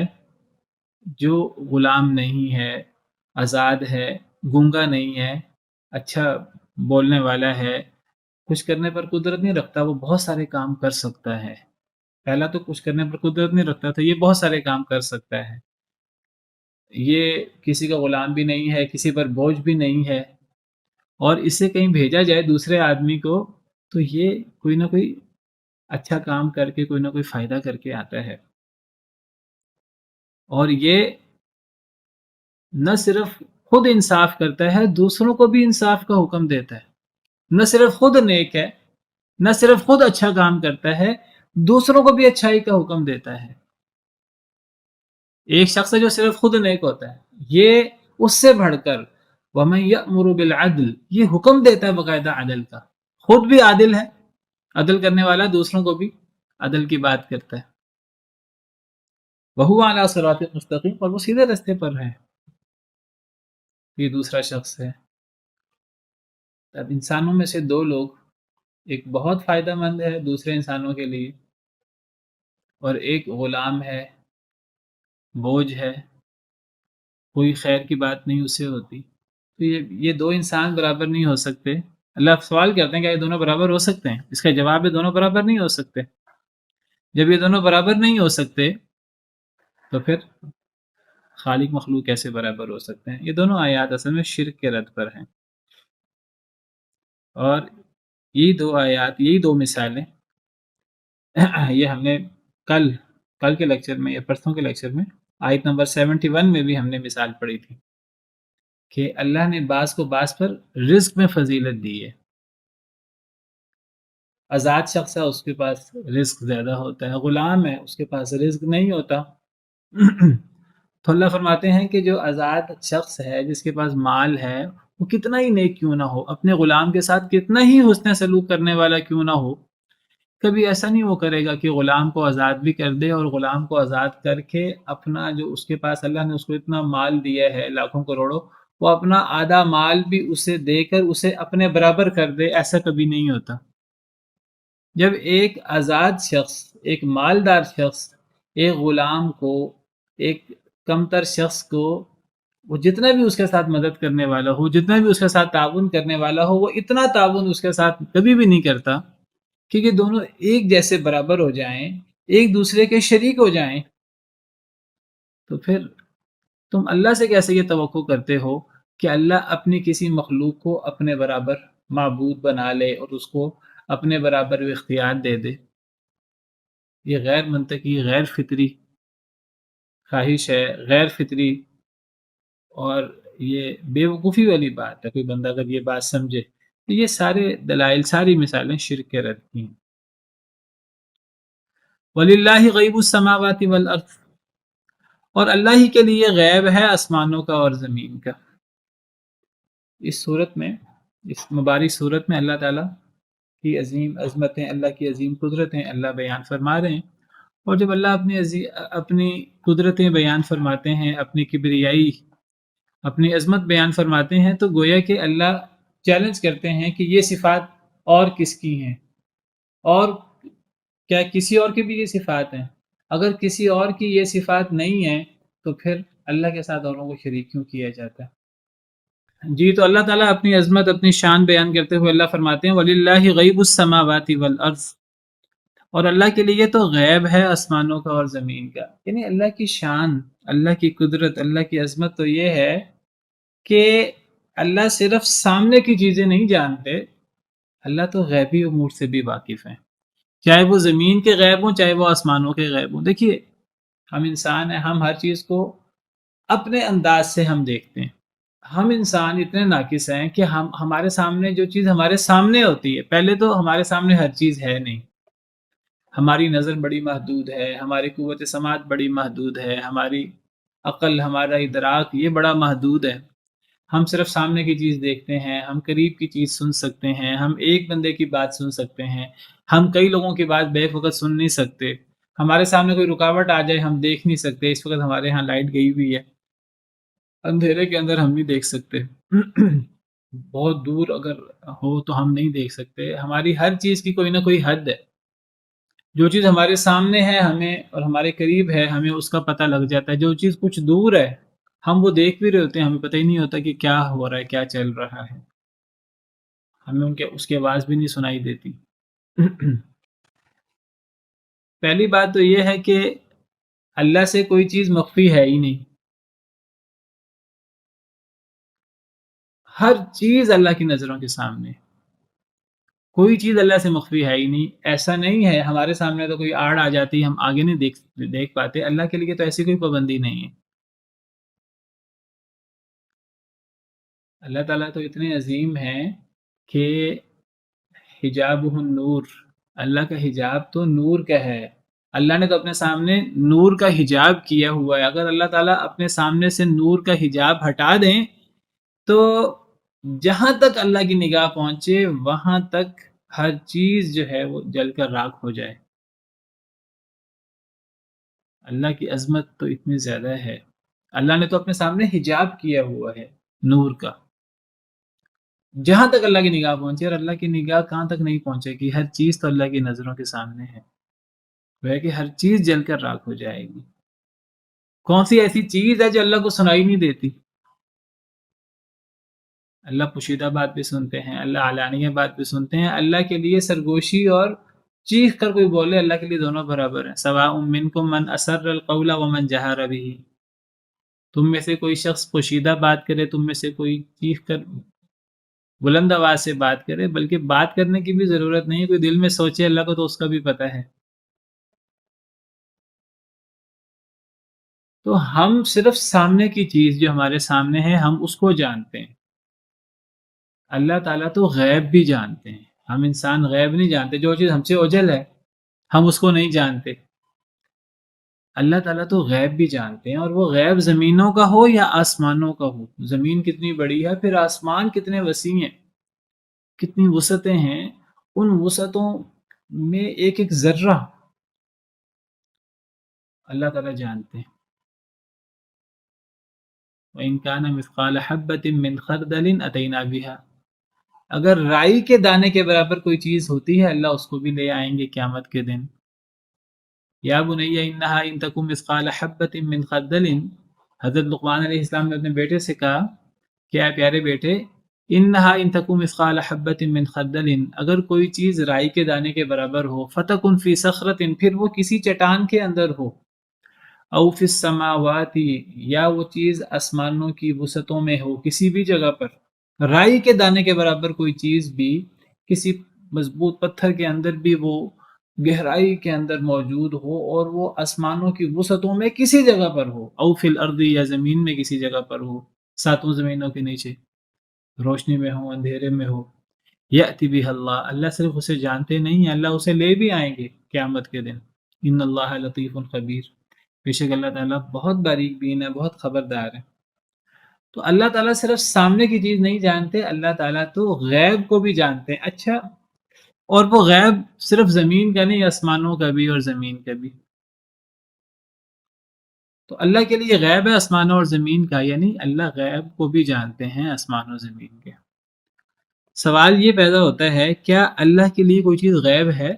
جو غلام نہیں ہے، آزاد ہے، گونگا نہیں ہے، اچھا بولنے والا ہے، کچھ کرنے پر قدرت نہیں رکھتا، وہ بہت سارے کام کر سکتا ہے، پہلا تو کچھ کرنے پر قدرت نہیں رکھتا تھا، یہ بہت سارے کام کر سکتا ہے، یہ کسی کا غلام بھی نہیں ہے، کسی پر بوجھ بھی نہیں ہے، اور اسے کہیں بھیجا جائے دوسرے آدمی کو تو یہ کوئی نہ کوئی اچھا کام کر کے، کوئی نہ کوئی فائدہ کر کے آتا ہے، اور یہ نہ صرف خود انصاف کرتا ہے، دوسروں کو بھی انصاف کا حکم دیتا ہے، نہ صرف خود نیک ہے، نہ صرف خود اچھا کام کرتا ہے، دوسروں کو بھی اچھائی کا حکم دیتا ہے۔ ایک شخص ہے جو صرف خود نیک ہوتا ہے، یہ اس سے بڑھ کر وَمَن يَأْمُرُ بِالْعَدْلِ، یہ حکم دیتا ہے باقاعدہ عدل کا، خود بھی عادل ہے، عدل کرنے والا، دوسروں کو بھی عدل کی بات کرتا ہے، وَهُوَ عَلَى صِرَاطٍ مستقیم، اور وہ سیدھے راستے پر ہے، یہ دوسرا شخص ہے۔ اب انسانوں میں سے دو لوگ، ایک بہت فائدہ مند ہے دوسرے انسانوں کے لیے، اور ایک غلام ہے، بوجھ ہے، کوئی خیر کی بات نہیں اس سے ہوتی، تو یہ دو انسان برابر نہیں ہو سکتے۔ اللہ سوال کرتے ہیں کہ یہ دونوں برابر ہو سکتے ہیں؟ اس کا جواب ہے دونوں برابر نہیں ہو سکتے۔ جب یہ دونوں برابر نہیں ہو سکتے تو پھر خالق مخلوق کیسے برابر ہو سکتے ہیں؟ یہ دونوں آیات اصل میں شرک کے رد پر ہیں، اور یہی دو آیات، یہی دو مثالیں یہ ہم نے کل کے لیکچر میں یا پرسوں کے لیکچر میں آیت نمبر 71 میں بھی ہم نے مثال پڑھی تھی کہ اللہ نے بعض کو بعض پر رزق میں فضیلت دی ہے، آزاد شخص ہے اس کے پاس رزق زیادہ ہوتا ہے، غلام ہے اس کے پاس رزق نہیں ہوتا، تو اللہ فرماتے ہیں کہ جو آزاد شخص ہے، جس کے پاس مال ہے، وہ کتنا ہی نیک کیوں نہ ہو، اپنے غلام کے ساتھ کتنا ہی حسن سلوک کرنے والا کیوں نہ ہو، کبھی ایسا نہیں وہ کرے گا کہ غلام کو آزاد بھی کر دے، اور غلام کو آزاد کر کے اپنا جو اس کے پاس اللہ نے اس کو اتنا مال دیا ہے لاکھوں کروڑوں، وہ اپنا آدھا مال بھی اسے دے کر اسے اپنے برابر کر دے، ایسا کبھی نہیں ہوتا۔ جب ایک آزاد شخص، ایک مالدار شخص ایک غلام کو، ایک کمتر شخص کو، وہ جتنا بھی اس کے ساتھ مدد کرنے والا ہو، جتنا بھی اس کے ساتھ تعاون کرنے والا ہو، وہ اتنا تعاون اس کے ساتھ کبھی بھی نہیں کرتا، کیونکہ دونوں ایک جیسے برابر ہو جائیں، ایک دوسرے کے شریک ہو جائیں، تو پھر تم اللہ سے کیسے یہ توقع کرتے ہو کہ اللہ اپنی کسی مخلوق کو اپنے برابر معبود بنا لے اور اس کو اپنے برابر وہ اختیار دے دے؟ یہ غیر منطقی، غیر فطری خواہش ہے، غیر فطری، اور یہ بے وقوفی والی بات ہے۔ کوئی بندہ اگر یہ بات سمجھے تو یہ سارے دلائل، ساری مثالیں شرک کے رد کی ہیں۔ وَلِلَّهِ غَيْبُ السَّمَاوَاتِ وَالْأَرْضِ، اور اللہ ہی کے لیے غیب ہے آسمانوں کا اور زمین کا۔ اس صورت میں، اس مبارک صورت میں اللہ تعالیٰ کی عظیم عظمتیں، اللہ کی عظیم قدرتیں اللہ بیان فرما رہے ہیں۔ اور جب اللہ اپنی قدرتیں بیان فرماتے ہیں، اپنی کبریائی، اپنی عظمت بیان فرماتے ہیں، تو گویا کہ اللہ چیلنج کرتے ہیں کہ یہ صفات اور کس کی ہیں، اور کیا کسی اور کی بھی یہ صفات ہیں؟ اگر کسی اور کی یہ صفات نہیں ہیں تو پھر اللہ کے ساتھ اوروں کو شریک کیوں کیا جاتا ہے؟ جی، تو اللہ تعالیٰ اپنی عظمت، اپنی شان بیان کرتے ہوئے اللہ فرماتے ہیں وَلِلَّهِ غَيْبُ السَّمَاوَاتِ وَالْأَرْضِ، اور اللہ کے لیے تو غیب ہے آسمانوں کا اور زمین کا۔ یعنی اللہ کی شان، اللہ کی قدرت، اللہ کی عظمت تو یہ ہے کہ اللہ صرف سامنے کی چیزیں نہیں جانتے، اللہ تو غیبی امور سے بھی واقف ہیں، چاہے وہ زمین کے غیب ہوں، چاہے وہ آسمانوں کے غیب ہوں۔ دیکھیے، ہم انسان ہیں، ہم ہر چیز کو اپنے انداز سے ہم دیکھتے ہیں۔ ہم انسان اتنے ناقص ہیں کہ ہمارے سامنے جو چیز ہمارے سامنے ہوتی ہے، پہلے تو ہمارے سامنے ہر چیز ہے نہیں، ہماری نظر بڑی محدود ہے، ہماری قوت سماعت بڑی محدود ہے، ہماری عقل، ہمارا ادراک یہ بڑا محدود ہے۔ ہم صرف سامنے کی چیز دیکھتے ہیں، ہم قریب کی چیز سن سکتے ہیں، ہم ایک بندے کی بات سن سکتے ہیں، ہم کئی لوگوں کی بات بیک وقت سن نہیں سکتے، ہمارے سامنے کوئی رکاوٹ آ جائے ہم دیکھ نہیں سکتے۔ اس وقت ہمارے ہاں لائٹ گئی ہوئی ہے، اندھیرے کے اندر ہم نہیں دیکھ سکتے، بہت دور اگر ہو تو ہم نہیں دیکھ سکتے۔ ہماری ہر چیز کی کوئی نہ کوئی حد ہے، جو چیز ہمارے سامنے ہے ہمیں اور ہمارے قریب ہے ہمیں اس کا پتہ لگ جاتا ہے، جو چیز کچھ دور ہے ہم وہ دیکھ بھی رہے ہوتے ہیں، ہمیں پتہ ہی نہیں ہوتا کہ کیا ہو رہا ہے، کیا چل رہا ہے، ہمیں اس کی آواز بھی نہیں سنائی دیتی۔ پہلی بات تو یہ ہے کہ اللہ سے کوئی چیز مخفی ہے ہی نہیں، ہر چیز اللہ کی نظروں کے سامنے، کوئی چیز اللہ سے مخفی ہے ہی نہیں۔ ایسا نہیں ہے ہمارے سامنے تو کوئی آڑ آ جاتی ہم آگے نہیں دیکھ پاتے، اللہ کے لیے تو ایسی کوئی پابندی نہیں ہے۔ اللہ تعالیٰ تو اتنے عظیم ہیں کہ حجابہ النور، اللہ کا حجاب تو نور کا ہے، اللہ نے تو اپنے سامنے نور کا حجاب کیا ہوا ہے۔ اگر اللہ تعالیٰ اپنے سامنے سے نور کا حجاب ہٹا دیں تو جہاں تک اللہ کی نگاہ پہنچے وہاں تک ہر چیز جو ہے وہ جل کر راکھ ہو جائے۔ اللہ کی عظمت تو اتنی زیادہ ہے، اللہ نے تو اپنے سامنے حجاب کیا ہوا ہے نور کا، جہاں تک اللہ کی نگاہ پہنچے، اور اللہ کی نگاہ کہاں تک نہیں پہنچے گی، ہر چیز تو اللہ کی نظروں کے سامنے ہے، وہ ہے کہ ہر چیز جل کر راکھ ہو جائے گی۔ کون سی ایسی چیز ہے جو اللہ کو سنائی نہیں دیتی؟ اللہ پوشیدہ بات بھی سنتے ہیں، اللہ علانیہ بات بھی سنتے ہیں۔ اللہ کے لیے سرگوشی اور چیخ کر کوئی بولے، اللہ کے لیے دونوں برابر ہیں۔ سواء منکم من اسر القول ومن جہر به، تم میں سے کوئی شخص پوشیدہ بات کرے، تم میں سے کوئی چیخ کر بلند آواز سے بات کرے، بلکہ بات کرنے کی بھی ضرورت نہیں ہے، کوئی دل میں سوچے اللہ کو تو اس کا بھی پتہ ہے۔ تو ہم صرف سامنے کی چیز جو ہمارے سامنے ہے ہم اس کو جانتے ہیں، اللہ تعالیٰ تو غیب بھی جانتے ہیں، ہم انسان غیب نہیں جانتے، جو چیز ہم سے اوجھل ہے ہم اس کو نہیں جانتے، اللہ تعالیٰ تو غیب بھی جانتے ہیں، اور وہ غیب زمینوں کا ہو یا آسمانوں کا ہو۔ زمین کتنی بڑی ہے، پھر آسمان کتنے وسیع ہیں، کتنی وسعتیں ہیں، ان وسعتوں میں ایک ایک ذرہ اللہ تعالیٰ جانتے ہیں۔ وَإِن كَانَ مِثْقَالَ حَبَّةٍ مِّنْ خَرْدَلٍ أَتَيْنَا بِهَا، اگر رائی کے دانے کے برابر کوئی چیز ہوتی ہے اللہ اس کو بھی لے آئیں گے قیامت کے دن۔ یا بنی انہا ان تکم مثقال حبۃ من خردل، حضرت لقمان علیہ السلام نے اپنے بیٹے سے کہا کہ اے پیارے بیٹے، انہا ان تکم مثقال حبۃ من خردل، اگر کوئی چیز رائی کے دانے کے برابر ہو، فتکن فی صخرۃ، پھر وہ کسی چٹان کے اندر ہو، او فی السماواتی، یا وہ چیز آسمانوں کی وسعتوں میں ہو، کسی بھی جگہ پر رائی کے دانے کے برابر کوئی چیز بھی کسی مضبوط پتھر کے اندر بھی وہ گہرائی کے اندر موجود ہو اور وہ آسمانوں کی وسعتوں میں کسی جگہ پر ہو، او فی الارض، یا زمین میں کسی جگہ پر ہو، ساتوں زمینوں کے نیچے، روشنی میں ہو اندھیرے میں ہو، یأتی بہ اللہ، اللہ صرف اسے جانتے نہیں ہیں، اللہ اسے لے بھی آئیں گے قیامت کے دن۔ ان اللہ لطیف خبیر، بے شک اللہ تعالیٰ بہت باریک بین ہے، بہت خبردار ہے۔ تو اللہ تعالیٰ صرف سامنے کی چیز نہیں جانتے، اللہ تعالیٰ تو غیب کو بھی جانتے ہیں۔ اچھا، اور وہ غیب صرف زمین کا نہیں، آسمانوں کا بھی اور زمین کا بھی۔ تو اللہ کے لیے غیب ہے آسمانوں اور زمین کا، یعنی اللہ غیب کو بھی جانتے ہیں آسمان اور زمین کے۔ سوال یہ پیدا ہوتا ہے، کیا اللہ کے لیے کوئی چیز غیب ہے؟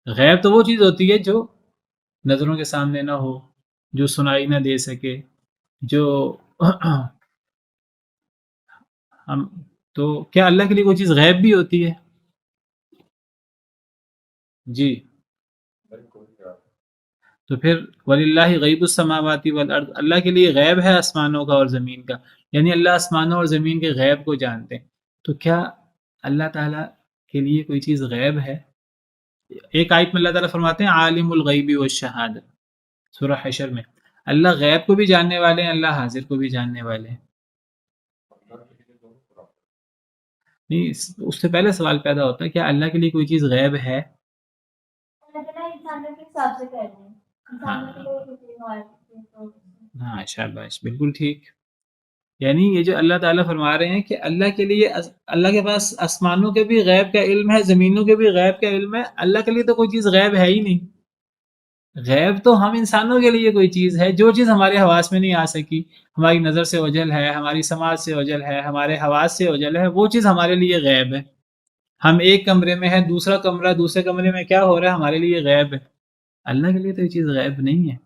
غیب تو وہ چیز ہوتی ہے جو نظروں کے سامنے نہ ہو، جو سنائی نہ دے سکے، جو ہم تو کیا اللہ کے لیے کوئی چیز غیب بھی ہوتی ہے؟ جی، تو پھر وَلِلَّهِ غیب السماوات والارض، اللہ کے لیے غیب ہے آسمانوں کا اور زمین کا، یعنی اللہ آسمانوں اور زمین کے غیب کو جانتے ہیں۔ تو کیا اللہ تعالیٰ کے لیے کوئی چیز غیب ہے؟ ایک آیت میں اللہ تعالیٰ فرماتے ہیں عالم الغیب والشہادہ، سورہ حشر میں، اللہ غیب کو بھی جاننے والے ہیں، اللہ حاضر کو بھی جاننے والے ہیں۔ نہیں، اس سے پہلے سوال پیدا ہوتا ہے، کیا اللہ کے لیے کوئی چیز غیب ہے؟ ہاں شاباش، بالکل ٹھیک۔ یعنی یہ جو اللہ تعالیٰ فرما رہے ہیں کہ اللہ کے لیے، اللہ کے پاس آسمانوں کے بھی غیب کا علم ہے، زمینوں کے بھی غیب کا علم ہے، اللہ کے لیے تو کوئی چیز غیب ہے ہی نہیں۔ غیب تو ہم انسانوں کے لیے کوئی چیز ہے، جو چیز ہمارے حواس میں نہیں آ سکی، ہماری نظر سے اوجھل ہے، ہماری سماعت سے اوجھل ہے، ہمارے حواس سے اوجھل ہے، وہ چیز ہمارے لیے غیب ہے۔ ہم ایک کمرے میں ہیں، دوسرا کمرہ، دوسرے کمرے میں کیا ہو رہا ہے ہمارے لیے غیب ہے۔ اللہ کے لیے تو یہ چیز غیب نہیں ہے۔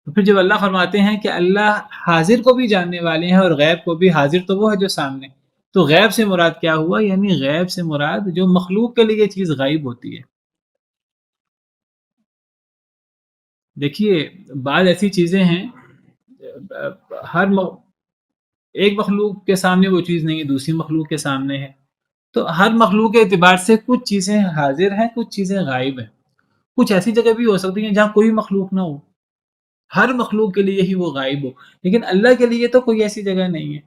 تو پھر جب اللہ فرماتے ہیں کہ اللہ حاضر کو بھی جاننے والے ہیں اور غیب کو بھی، حاضر تو وہ ہے جو سامنے، تو غیب سے مراد کیا ہوا؟ یعنی غیب سے مراد جو مخلوق کے لیے چیز غائب ہوتی ہے۔ دیکھیے، بعض ایسی چیزیں ہیں، ہر ایک مخلوق کے سامنے وہ چیز نہیں ہے، دوسری مخلوق کے سامنے ہے، تو ہر مخلوق کے اعتبار سے کچھ چیزیں حاضر ہیں، کچھ چیزیں غائب ہیں۔ کچھ ایسی جگہ بھی ہو سکتی ہیں جہاں کوئی مخلوق نہ ہو، ہر مخلوق کے لیے ہی وہ غائب ہو، لیکن اللہ کے لیے تو کوئی ایسی جگہ نہیں ہے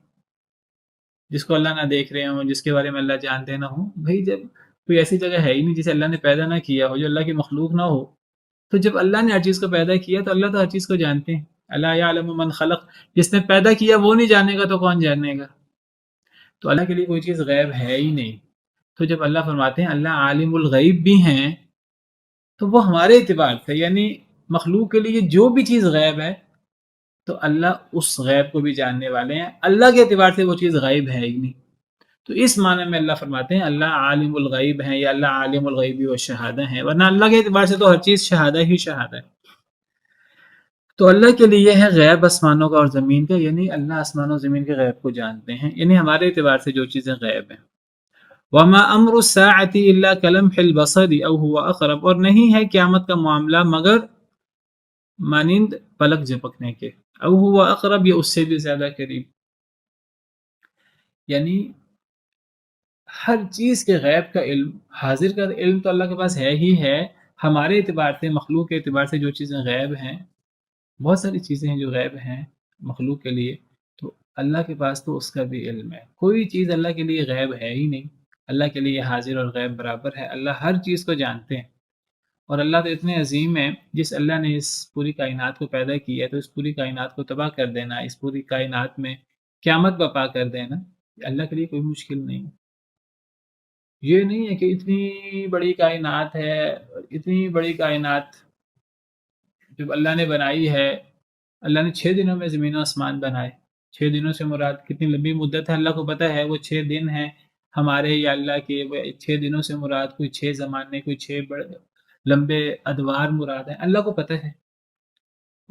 جس کو اللہ نہ دیکھ رہے ہوں، جس کے بارے میں اللہ جانتے نہ ہوں۔ بھائی جب کوئی ایسی جگہ ہے ہی نہیں جسے اللہ نے پیدا نہ کیا ہو، جو اللہ کی مخلوق نہ ہو، تو جب اللہ نے ہر چیز کو پیدا کیا تو اللہ تو ہر چیز کو جانتے ہیں۔ اللہ یعلم من خلق، جس نے پیدا کیا وہ نہیں جانے گا تو کون جانے گا؟ تو اللہ کے لیے کوئی چیز غیب ہے ہی نہیں۔ تو جب اللہ فرماتے ہیں اللہ عالم الغیب بھی ہیں، تو وہ ہمارے اعتبار سے، یعنی مخلوق کے لیے جو بھی چیز غیب ہے تو اللہ اس غیب کو بھی جاننے والے ہیں، اللہ کے اعتبار سے وہ چیز غیب ہے ہی نہیں۔ تو اس معنی میں اللہ فرماتے ہیں اللہ عالم الغیب ہیں، یا اللہ عالم الغیب و شہادہ ہیں، ورنہ اللہ کے اعتبار سے تو ہر چیز شہادہ ہی شہادہ ہے۔ تو اللہ کے لیے ہے غیب آسمانوں کا اور زمین کا، یعنی اللہ آسمانوں و زمین کے غیب کو جانتے ہیں، یعنی ہمارے اعتبار سے جو چیزیں غیب ہیں۔ وما امر الساعۃ الا کلمح البصر او هو اقرب، اور نہیں ہے قیامت کا معاملہ مگر مانند پلک جھپکنے کے، او هو اقرب، یا اس سے بھی زیادہ قریب۔ یعنی ہر چیز کے غیب کا علم، حاضر کا علم تو اللہ کے پاس ہے ہی ہے، ہمارے اعتبار سے، مخلوق کے اعتبار سے جو چیزیں غیب ہیں، بہت ساری چیزیں ہیں جو غیب ہیں مخلوق کے لیے، تو اللہ کے پاس تو اس کا بھی علم ہے۔ کوئی چیز اللہ کے لیے غیب ہے ہی نہیں، اللہ کے لیے حاضر اور غیب برابر ہے، اللہ ہر چیز کو جانتے ہیں۔ اور اللہ تو اتنے عظیم ہے، جس اللہ نے اس پوری کائنات کو پیدا کیا ہے تو اس پوری کائنات کو تباہ کر دینا، اس پوری کائنات میں قیامت برپا کر دینا، اللہ کے لیے کوئی مشکل نہیں۔ یہ نہیں ہے کہ اتنی بڑی کائنات ہے، اتنی بڑی کائنات جب اللہ نے بنائی ہے، اللہ نے 6 دنوں میں زمین و آسمان بنائے۔ 6 دنوں سے مراد کتنی لمبی مدت ہے اللہ کو پتہ ہے، وہ 6 دن ہیں ہمارے یا اللہ کے، وہ 6 دنوں سے مراد کوئی 6 زمانے، کوئی 6 بڑے لمبے ادوار مراد ہیں، اللہ کو پتہ ہے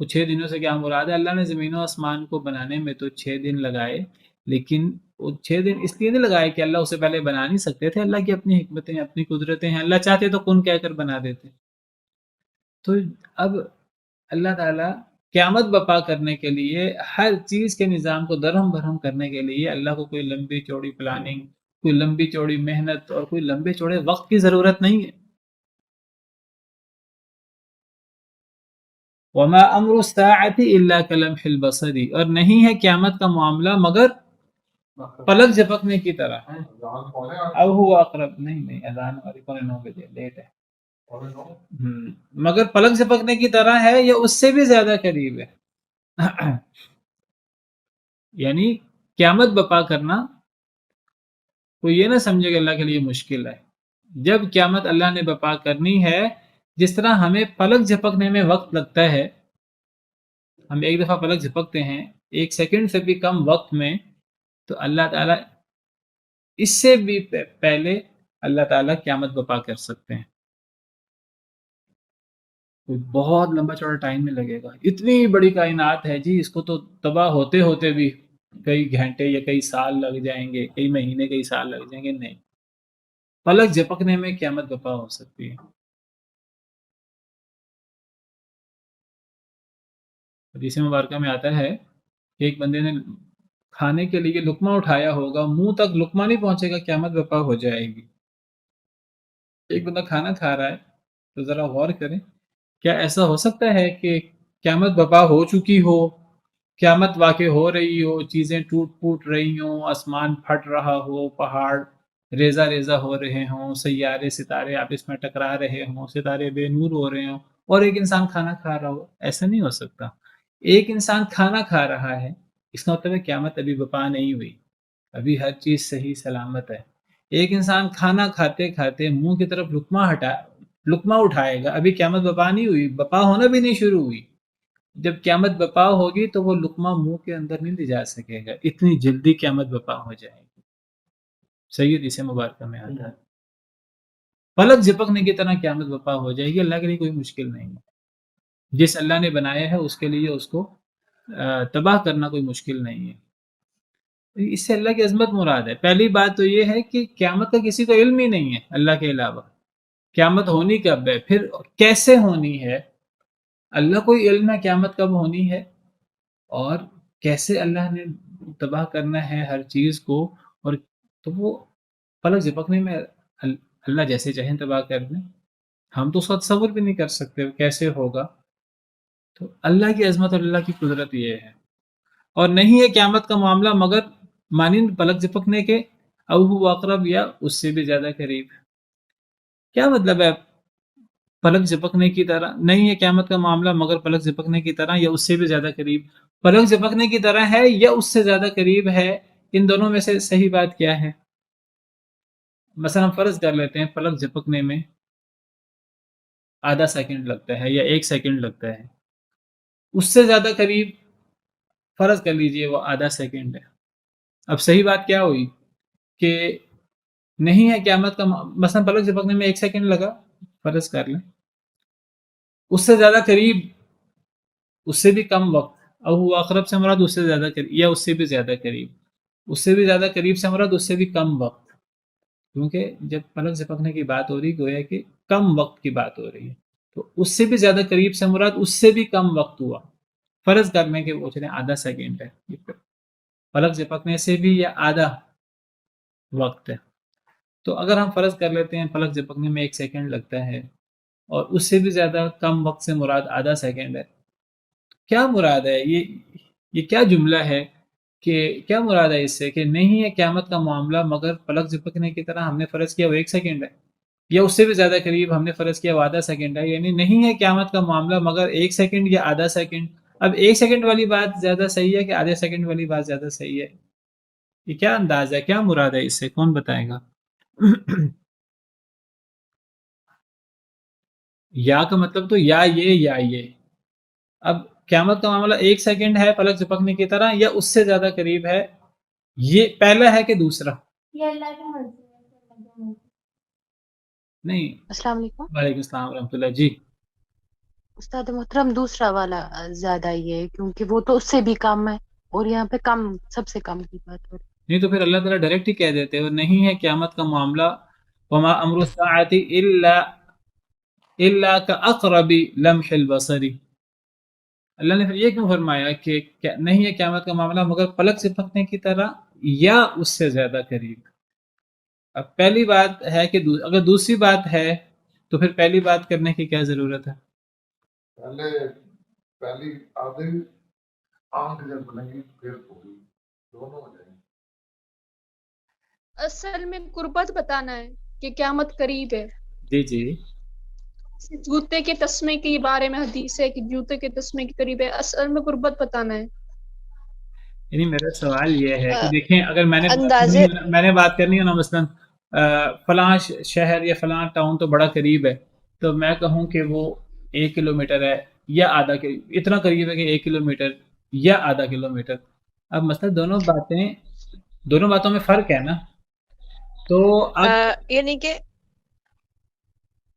وہ 6 دنوں سے کیا مراد ہے۔ اللہ نے زمین و آسمان کو بنانے میں تو 6 دن لگائے، لیکن وہ 6 دن اس لیے نہیں لگائے کہ اللہ اسے پہلے بنا نہیں سکتے تھے. اللہ کی اپنی حکمتیں اپنی قدرتیں ہیں. اللہ چاہتے تو کن کہہ کر بنا دیتے. تو اب اللہ تعالیٰ قیامت بپا کرنے کے لیے ہر چیز کے نظام کو درہم برہم کرنے کے لیے اللہ کو کوئی لمبی چوڑی پلاننگ، کوئی لمبی چوڑی محنت اور کوئی لمبے چوڑے وقت کی ضرورت نہیں ہے. وما امر الساعۃ الا کلمح البصر، اور نہیں ہے قیامت کا معاملہ مگر پلک جھپکنے کی طرح. اب ہوا اقرب، نہیں اذان ہماری 9:15 لیٹ ہے. مگر پلک جھپکنے کی طرح ہے یا اس سے بھی زیادہ قریب ہے. یعنی قیامت بپا کرنا کوئی یہ نہ سمجھے کہ اللہ کے لیے مشکل ہے. جب قیامت اللہ نے بپا کرنی ہے، جس طرح ہمیں پلک جھپکنے میں وقت لگتا ہے، ہم ایک دفعہ پلک جھپکتے ہیں 1 سیکنڈ سے بھی کم وقت میں، تو اللہ تعالیٰ اس سے بھی پہلے اللہ تعالیٰ قیامت بپا کر سکتے ہیں. بہت لمبا چوڑا ٹائم نہیں لگے گا. اتنی بڑی کائنات ہے جی، اس کو تو تباہ ہوتے ہوتے بھی کئی گھنٹے یا کئی سال لگ جائیں گے، کئی مہینے کئی سال لگ جائیں گے. نہیں، پلک جھپکنے میں قیامت بپا ہو سکتی ہے. حدیث مبارکہ میں آتا ہے کہ ایک بندے نے کھانے کے لیے لقمہ اٹھایا ہوگا، منہ تک لقمہ نہیں پہنچے گا، قیامت بپا ہو جائے گی. ایک بندہ کھانا کھا رہا ہے تو ذرا غور کریں، کیا ایسا ہو سکتا ہے کہ قیامت بپا ہو چکی ہو، قیامت واقع ہو رہی ہو، چیزیں ٹوٹ پھوٹ رہی ہوں، آسمان پھٹ رہا ہو، پہاڑ ریزہ ریزہ ہو رہے ہوں، سیارے ستارے آپس میں ٹکرا رہے ہوں، ستارے بے نور ہو رہے ہوں، اور ایک انسان کھانا کھا رہا ہو؟ ایسا نہیں ہو سکتا. ایک انسان کھانا کھا رہا ہے، اس کا مطلب ہے قیامت ابھی بپا نہیں ہوئی، ابھی ہر چیز صحیح سلامت ہے. ایک انسان کھانا کھاتے کھاتے منہ کی طرف لقمہ اٹھائے گا، ابھی قیامت بپا نہیں ہوئی، بپا ہونا بھی نہیں شروع ہوئی. جب قیامت بپا ہوگی تو وہ لقمہ منہ کے اندر نہیں لے جا سکے گا، اتنی جلدی قیامت بپا ہو جائے گی. صحیح حدیث مبارکہ میں آتا ہے پلک جھپکنے کی طرح قیامت بپا ہو جائے گی. اللہ کے لیے کوئی مشکل نہیں ہے. جس اللہ نے بنایا ہے اس کے لیے اس کو تباہ کرنا کوئی مشکل نہیں ہے. اس سے اللہ کی عظمت مراد ہے. پہلی بات تو یہ ہے کہ قیامت کا کسی کو علم ہی نہیں ہے اللہ کے علاوہ. قیامت ہونی کب ہے، پھر کیسے ہونی ہے، اللہ کو ہی علم ہے قیامت کب ہونی ہے اور کیسے اللہ نے تباہ کرنا ہے ہر چیز کو. اور تو وہ پلک جھپکنے میں اللہ جیسے چاہیں تباہ کر دیں. ہم تو اس کا تصور بھی نہیں کر سکتے کیسے ہوگا. تو اللہ کی عظمت اور اللہ کی قدرت یہ ہے. اور نہیں ہے قیامت کا معاملہ مگر مانند پلک جھپکنے کے، او هو اقرب، یا اس سے بھی زیادہ قریب. کیا مطلب ہے پلک جھپکنے کی طرح؟ نہیں ہے قیامت کا معاملہ مگر پلک جھپکنے کی طرح یا اس سے بھی زیادہ قریب. پلک جھپکنے کی طرح ہے یا اس سے زیادہ قریب ہے، ان دونوں میں سے صحیح بات کیا ہے؟ مثلا ہم فرض کر لیتے ہیں پلک جھپکنے میں آدھا سیکنڈ لگتا ہے یا 1 سیکنڈ لگتا ہے. اس سے زیادہ قریب فرض کر لیجئے وہ آدھا سیکنڈ ہے. اب صحیح بات کیا ہوئی کہ نہیں ہے قیامت کا مثلا پلک جھپکنے میں 1 سیکنڈ لگا، فرض کر لیں. اس سے زیادہ قریب، اس سے بھی کم وقت. اب وہ اقرب سے مراد اس سے زیادہ قریب یا اس سے بھی زیادہ قریب. اس سے بھی زیادہ قریب سے مراد اس سے بھی کم وقت، کیونکہ جب پلک جھپکنے کی بات ہو رہی گویا کہ کم وقت کی بات ہو رہی ہے. تو اس سے بھی زیادہ قریب سے مراد اس سے بھی کم وقت ہوا. فرض کرنے کے وہ چلیں آدھا سیکنڈ ہے، پلک جھپکنے سے بھی یا آدھا وقت ہے. تو اگر ہم فرض کر لیتے ہیں پلک جھپکنے میں 1 سیکنڈ لگتا ہے اور اس سے بھی زیادہ کم وقت سے مراد آدھا سیکنڈ ہے، کیا مراد ہے؟ یہ کیا جملہ ہے کہ کیا مراد ہے اس سے کہ نہیں ہے قیامت کا معاملہ مگر پلک جھپکنے کی طرح ہم نے فرض کیا وہ 1 سیکنڈ ہے، یا اس سے بھی زیادہ قریب ہم نے فرض کیا وہ آدھا سیکنڈ ہے. یعنی نہیں ہے قیامت کا معاملہ مگر 1 سیکنڈ یا آدھا سیکنڈ. اب 1 سیکنڈ والی بات زیادہ صحیح ہے کہ آدھے سیکنڈ والی بات زیادہ صحیح ہے؟ یہ کیا انداز ہے، کیا مراد ہے اس سے، کون بتائے گا؟ یا کا مطلب تو یا یہ. اب قیامت کا معاملہ 1 سیکنڈ ہے پلک جھپکنے کی طرح یا اس سے زیادہ قریب ہے، یہ پہلا ہے کہ دوسرا؟ یہ اللہ کی مرضی ہے. نہیں. السلام علیکم وعلیکم السلام ورحمۃ اللہ. جی استاد محترم، دوسرا والا زیادہ یہ ہے کیونکہ وہ تو اس سے بھی کم ہے اور یہاں پہ کم، سب سے کم کی بات ہو رہی نہیں تو پھر اللہ تعالیٰ ڈائریکٹ ہی کہہ دیتے اور نہیں ہے قیامت کا معاملہ وما امر الساعۃ الا کاقرب لمح البصر. اللہ نے پھر یہ کیوں فرمایا کہ نہیں ہے قیامت کا معاملہ مگر پلک جھپکنے کی طرح یا اس سے زیادہ قریب. اب پہلی بات ہے کہ اگر دوسری بات ہے تو پھر پہلی بات کرنے کی کیا ضرورت ہے؟ پہلی آدھی آنکھ جب بنیں گی پھر پوری دونوں ہو جائیں گے. اصل میں قربت بتانا ہے کہ قیامت قریب ہے. جی جی جوتے کے تسمے کے بارے میں حدیث ہے کہ جوتے کے تسمے کے قریب ہے. اصل میں قربت بتانا ہے. یعنی میرا سوال یہ ہے کہ دیکھیں اگر میں اندازے نے بات کرنی ہے نا مثلاً فلاں شہر یا فلاں ٹاؤن تو بڑا قریب ہے تو میں کہوں کہ وہ 1 کلومیٹر ہے یا آدھا اتنا قریب ہے کہ 1 کلومیٹر یا آدھا کلومیٹر. اب مثلا دونوں باتوں میں فرق ہے نا. تو اب یعنی کہ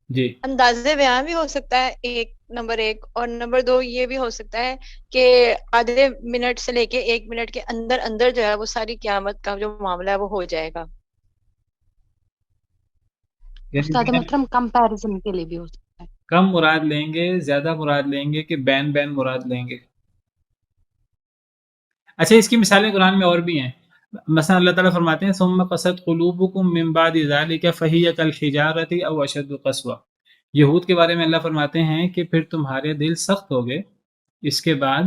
جی اندازے بیان بھی ہو سکتا ہے نمبر 1 اور نمبر 2 یہ بھی ہو سکتا ہے کہ آدھے منٹ سے لے کے 1 منٹ کے اندر اندر جو ہے وہ ساری قیامت کا جو معاملہ ہے وہ ہو جائے گا. استاد محترم کمپیریزن کے لیے بھی ہو سکتا ہے. کم مراد لیں گے زیادہ مراد لیں گے کہ بین مراد لیں گے؟ اچھا اس کی مثالیں قرآن میں اور بھی ہیں. مثلا اللہ تعالیٰ فرماتے ہیں ثم قست قلوبکم من بعد ذلک فہی کالحجارۃ او اشد قسوہ. یہود کے بارے میں اللہ فرماتے ہیں کہ پھر تمہارے دل سخت ہو گئے. اس کے بعد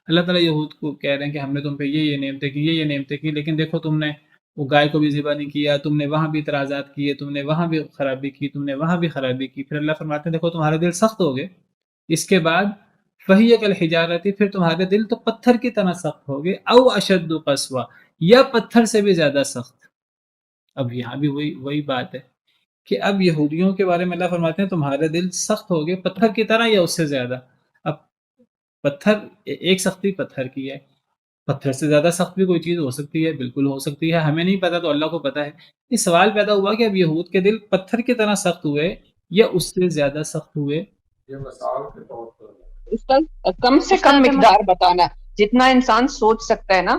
اللہ تعالیٰ یہود کو کہہ رہے ہیں کہ ہم نے تم پہ یہ نعمتیں کی یہ نعمتیں کی لیکن دیکھو تم نے وہ گائے کو بھی ذبح نہیں کیا, تم نے وہاں بھی اعتراضات کیے, تم نے وہاں بھی خرابی کی, تم نے وہاں بھی خرابی کی. پھر اللہ فرماتے ہیں دیکھو تمہارے دل سخت ہو گئے. اس کے بعد فہی کالحجارۃ پھر تمہارے دل تو پتھر کی طرح سخت ہو گئے او اشد قسوہ یا پتھر سے بھی زیادہ سخت. اب یہاں بھی وہی بات ہے کہ اب یہودیوں کے بارے میں اللہ فرماتے ہیں تمہارے دل سخت ہو گئے پتھر کی طرح یا اس سے زیادہ. اب پتھر ایک سختی پتھر کی ہے, پتھر سے زیادہ سخت بھی کوئی چیز ہو سکتی ہے, بالکل ہو سکتی ہے, ہمیں نہیں پتا تو اللہ کو پتا ہے. یہ سوال پیدا ہوا کہ اب یہود کے دل پتھر کی طرح سخت ہوئے یا اس سے زیادہ سخت ہوئے. یہ مثال کے طور پر اس کا کم سے کم مقدار بتانا جتنا انسان سوچ سکتا ہے نا,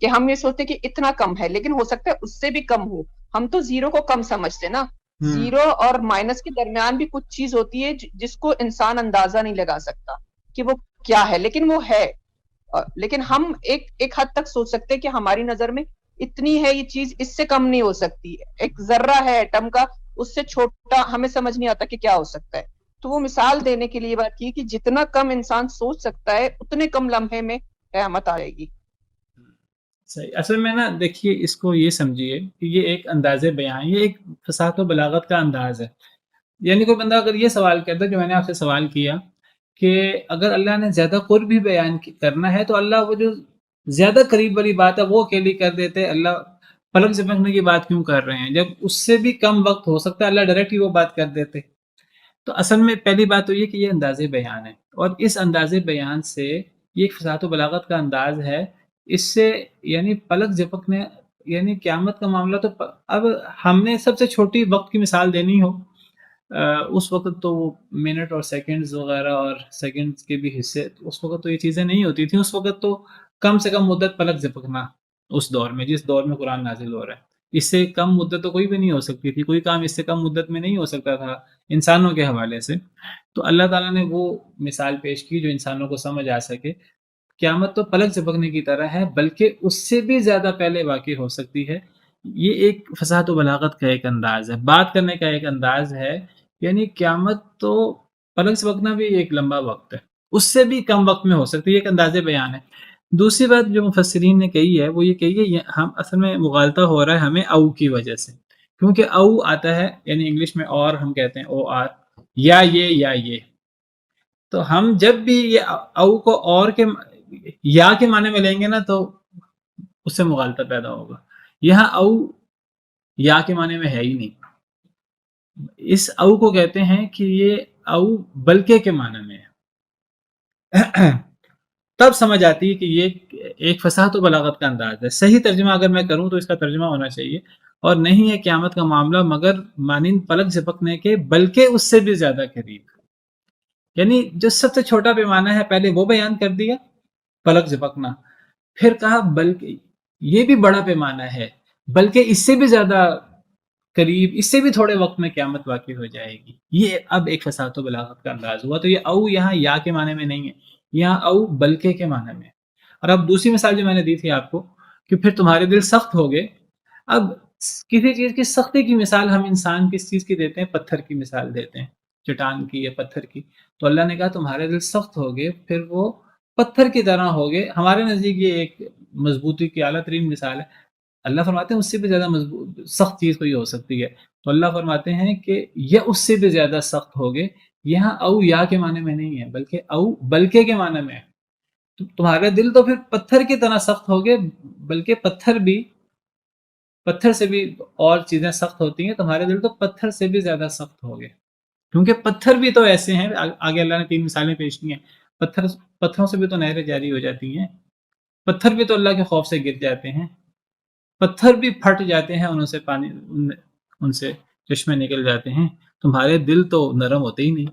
کہ ہم یہ سوچتے کہ اتنا کم ہے لیکن ہو سکتا ہے اس سے بھی کم ہو. ہم تو زیرو کو کم سمجھتے نا, زیرو اور مائنس کے درمیان بھی کچھ چیز ہوتی ہے جس کو انسان اندازہ نہیں لگا سکتا کہ وہ کیا ہے, لیکن وہ ہے. لیکن ہم ایک حد تک سوچ سکتے کہ ہماری نظر میں اتنی ہے یہ چیز, اس سے کم نہیں ہو سکتی. ایک ذرہ ہے ایٹم کا, اس سے چھوٹا ہمیں سمجھ نہیں آتا کہ کیا ہو سکتا ہے. تو وہ مثال دینے کے لیے بات کی کہ جتنا کم انسان سوچ سکتا ہے اتنے کم لمحے میں قیامت آئے گی. صحیح. اصل میں نا دیکھیے اس کو یہ سمجھیے کہ یہ ایک انداز بیان, یہ ایک فصاحت و بلاغت کا انداز ہے. یعنی کوئی بندہ اگر یہ سوال کرتا ہے جو میں نے آپ سے سوال کیا کہ اگر اللہ نے زیادہ قرب بھی بیان کرنا ہے تو اللہ وہ جو زیادہ قریب والی بات ہے وہ اکیلی کر دیتے, اللہ پلک جھپکنے کی بات کیوں کر رہے ہیں جب اس سے بھی کم وقت ہو سکتا ہے اللہ ڈائریکٹ ہی وہ بات کر دیتے. تو اصل میں پہلی بات تو یہ کہ یہ انداز بیان ہے اور اس انداز بیان سے یہ ایک فصاحت و بلاغت کا انداز ہے. اس سے یعنی پلک جھپکنے یعنی قیامت کا معاملہ تو اب ہم نے سب سے چھوٹی وقت کی مثال دینی ہو اس وقت تو وہ منٹ اور سیکنڈز وغیرہ اور سیکنڈز کے بھی حصے, اس وقت تو یہ چیزیں نہیں ہوتی تھیں. اس وقت تو کم سے کم مدت پلک جھپکنا اس دور میں جس دور میں قرآن نازل ہو رہا ہے, اس سے کم مدت تو کوئی بھی نہیں ہو سکتی تھی. کوئی کام اس سے کم مدت میں نہیں ہو سکتا تھا انسانوں کے حوالے سے. تو اللہ تعالیٰ نے وہ مثال پیش کی جو انسانوں کو سمجھ آ سکے. قیامت تو پلک جھپکنے کی طرح ہے بلکہ اس سے بھی زیادہ پہلے واقع ہو سکتی ہے. یہ ایک فصاحت و بلاغت کا ایک انداز ہے, بات کرنے کا ایک انداز ہے. یعنی قیامت تو پلک جھپکنا بھی ایک لمبا وقت ہے, اس سے بھی کم وقت میں ہو سکتی ہے, ایک انداز بیان ہے. دوسری بات جو مفسرین نے کہی ہے وہ یہ کہی ہے ہم اصل میں مغالطہ ہو رہا ہے ہمیں او کی وجہ سے, کیونکہ او آتا ہے یعنی انگلش میں اور ہم کہتے ہیں او آر یا یہ. تو ہم جب بھی یہ او کو اور کے یا کے معنی میں لیں گے نا تو اس سے مغالطہ پیدا ہوگا. یہاں او یا کے معنی میں ہے ہی نہیں. اس او کو کہتے ہیں کہ یہ او بلکہ کے معنی میں ہے. تب سمجھ آتی ہے کہ یہ ایک فصاحت و بلاغت کا انداز ہے. صحیح ترجمہ اگر میں کروں تو اس کا ترجمہ ہونا چاہیے اور نہیں ہے قیامت کا معاملہ مگر مانند پلک جھپکنے کے بلکہ اس سے بھی زیادہ قریب. یعنی جو سب سے چھوٹا پیمانہ ہے پہلے وہ بیان کر دیا پلک جھپکنا, پھر کہا بلکہ یہ بھی بڑا پیمانہ ہے، بلکہ اس سے بھی زیادہ قریب، اس سے بھی تھوڑے وقت میں قیامت واقع ہو جائے گی۔ یہ اب ایک فصاحت و بلاغت کا انداز ہوا۔ تو یہ او یہاں یا کے معنی میں نہیں ہے، یہاں او بلکہ کے معنی میں۔ اور اب دوسری مثال جو میں نے دی تھی آپ کو کہ پھر تمہارے دل سخت ہو گئے۔ اب کسی چیز کی سختی کی مثال ہم انسان کس چیز کی دیتے ہیں؟ پتھر کی مثال دیتے ہیں، چٹان کی یا پتھر کی۔ تو اللہ نے کہا تمہارے دل سخت ہو گئے، پھر وہ پتھر کی طرح ہو گئے۔ ہمارے نزدیک یہ ایک مضبوطی کی اعلیٰ ترین مثال ہے۔ اللہ فرماتے ہیں اس سے بھی زیادہ مضبوط سخت چیز کوئی ہو سکتی ہے۔ تو اللہ فرماتے ہیں کہ یہ اس سے بھی زیادہ سخت ہو گئے۔ یہاں او یا کے معنی میں نہیں ہے، بلکہ او بلکہ کے معنی میں ہے۔ تمہارے دل تو پھر پتھر کی طرح سخت ہو گئے، بلکہ پتھر سے بھی اور چیزیں سخت ہوتی ہیں، تمہارے دل تو پتھر سے بھی زیادہ سخت ہو گئے۔ کیونکہ پتھر بھی تو ایسے ہیں، آگے اللہ نے 3 مثالیں پیش کی ہیں۔ پتھروں سے بھی تو نہریں جاری ہو جاتی ہیں، پتھر بھی تو اللہ کے خوف سے گر جاتے ہیں، پتھر بھی پھٹ جاتے ہیں، ان سے چشمے نکل جاتے ہیں۔ تمہارے دل تو نرم ہوتے ہی نہیں،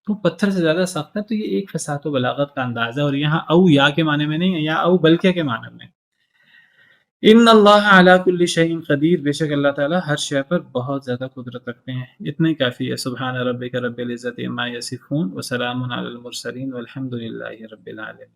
تو پتھر سے زیادہ سخت ہے۔ تو یہ ایک فصاحت و بلاغت کا انداز ہے، اور یہاں او یا کے معنی میں نہیں ہے، یا او بلکہ کے معنی میں۔ ان اللہ علی کل شیء قدیر، بے شک اللہ تعالیٰ ہر شے پر بہت زیادہ قدرت رکھتے ہیں۔ اتنا ہی کافی ہے۔ سبحان ربک رب العزت عما یصفون وسلام علی المرسلین والحمد للہ رب العالمین۔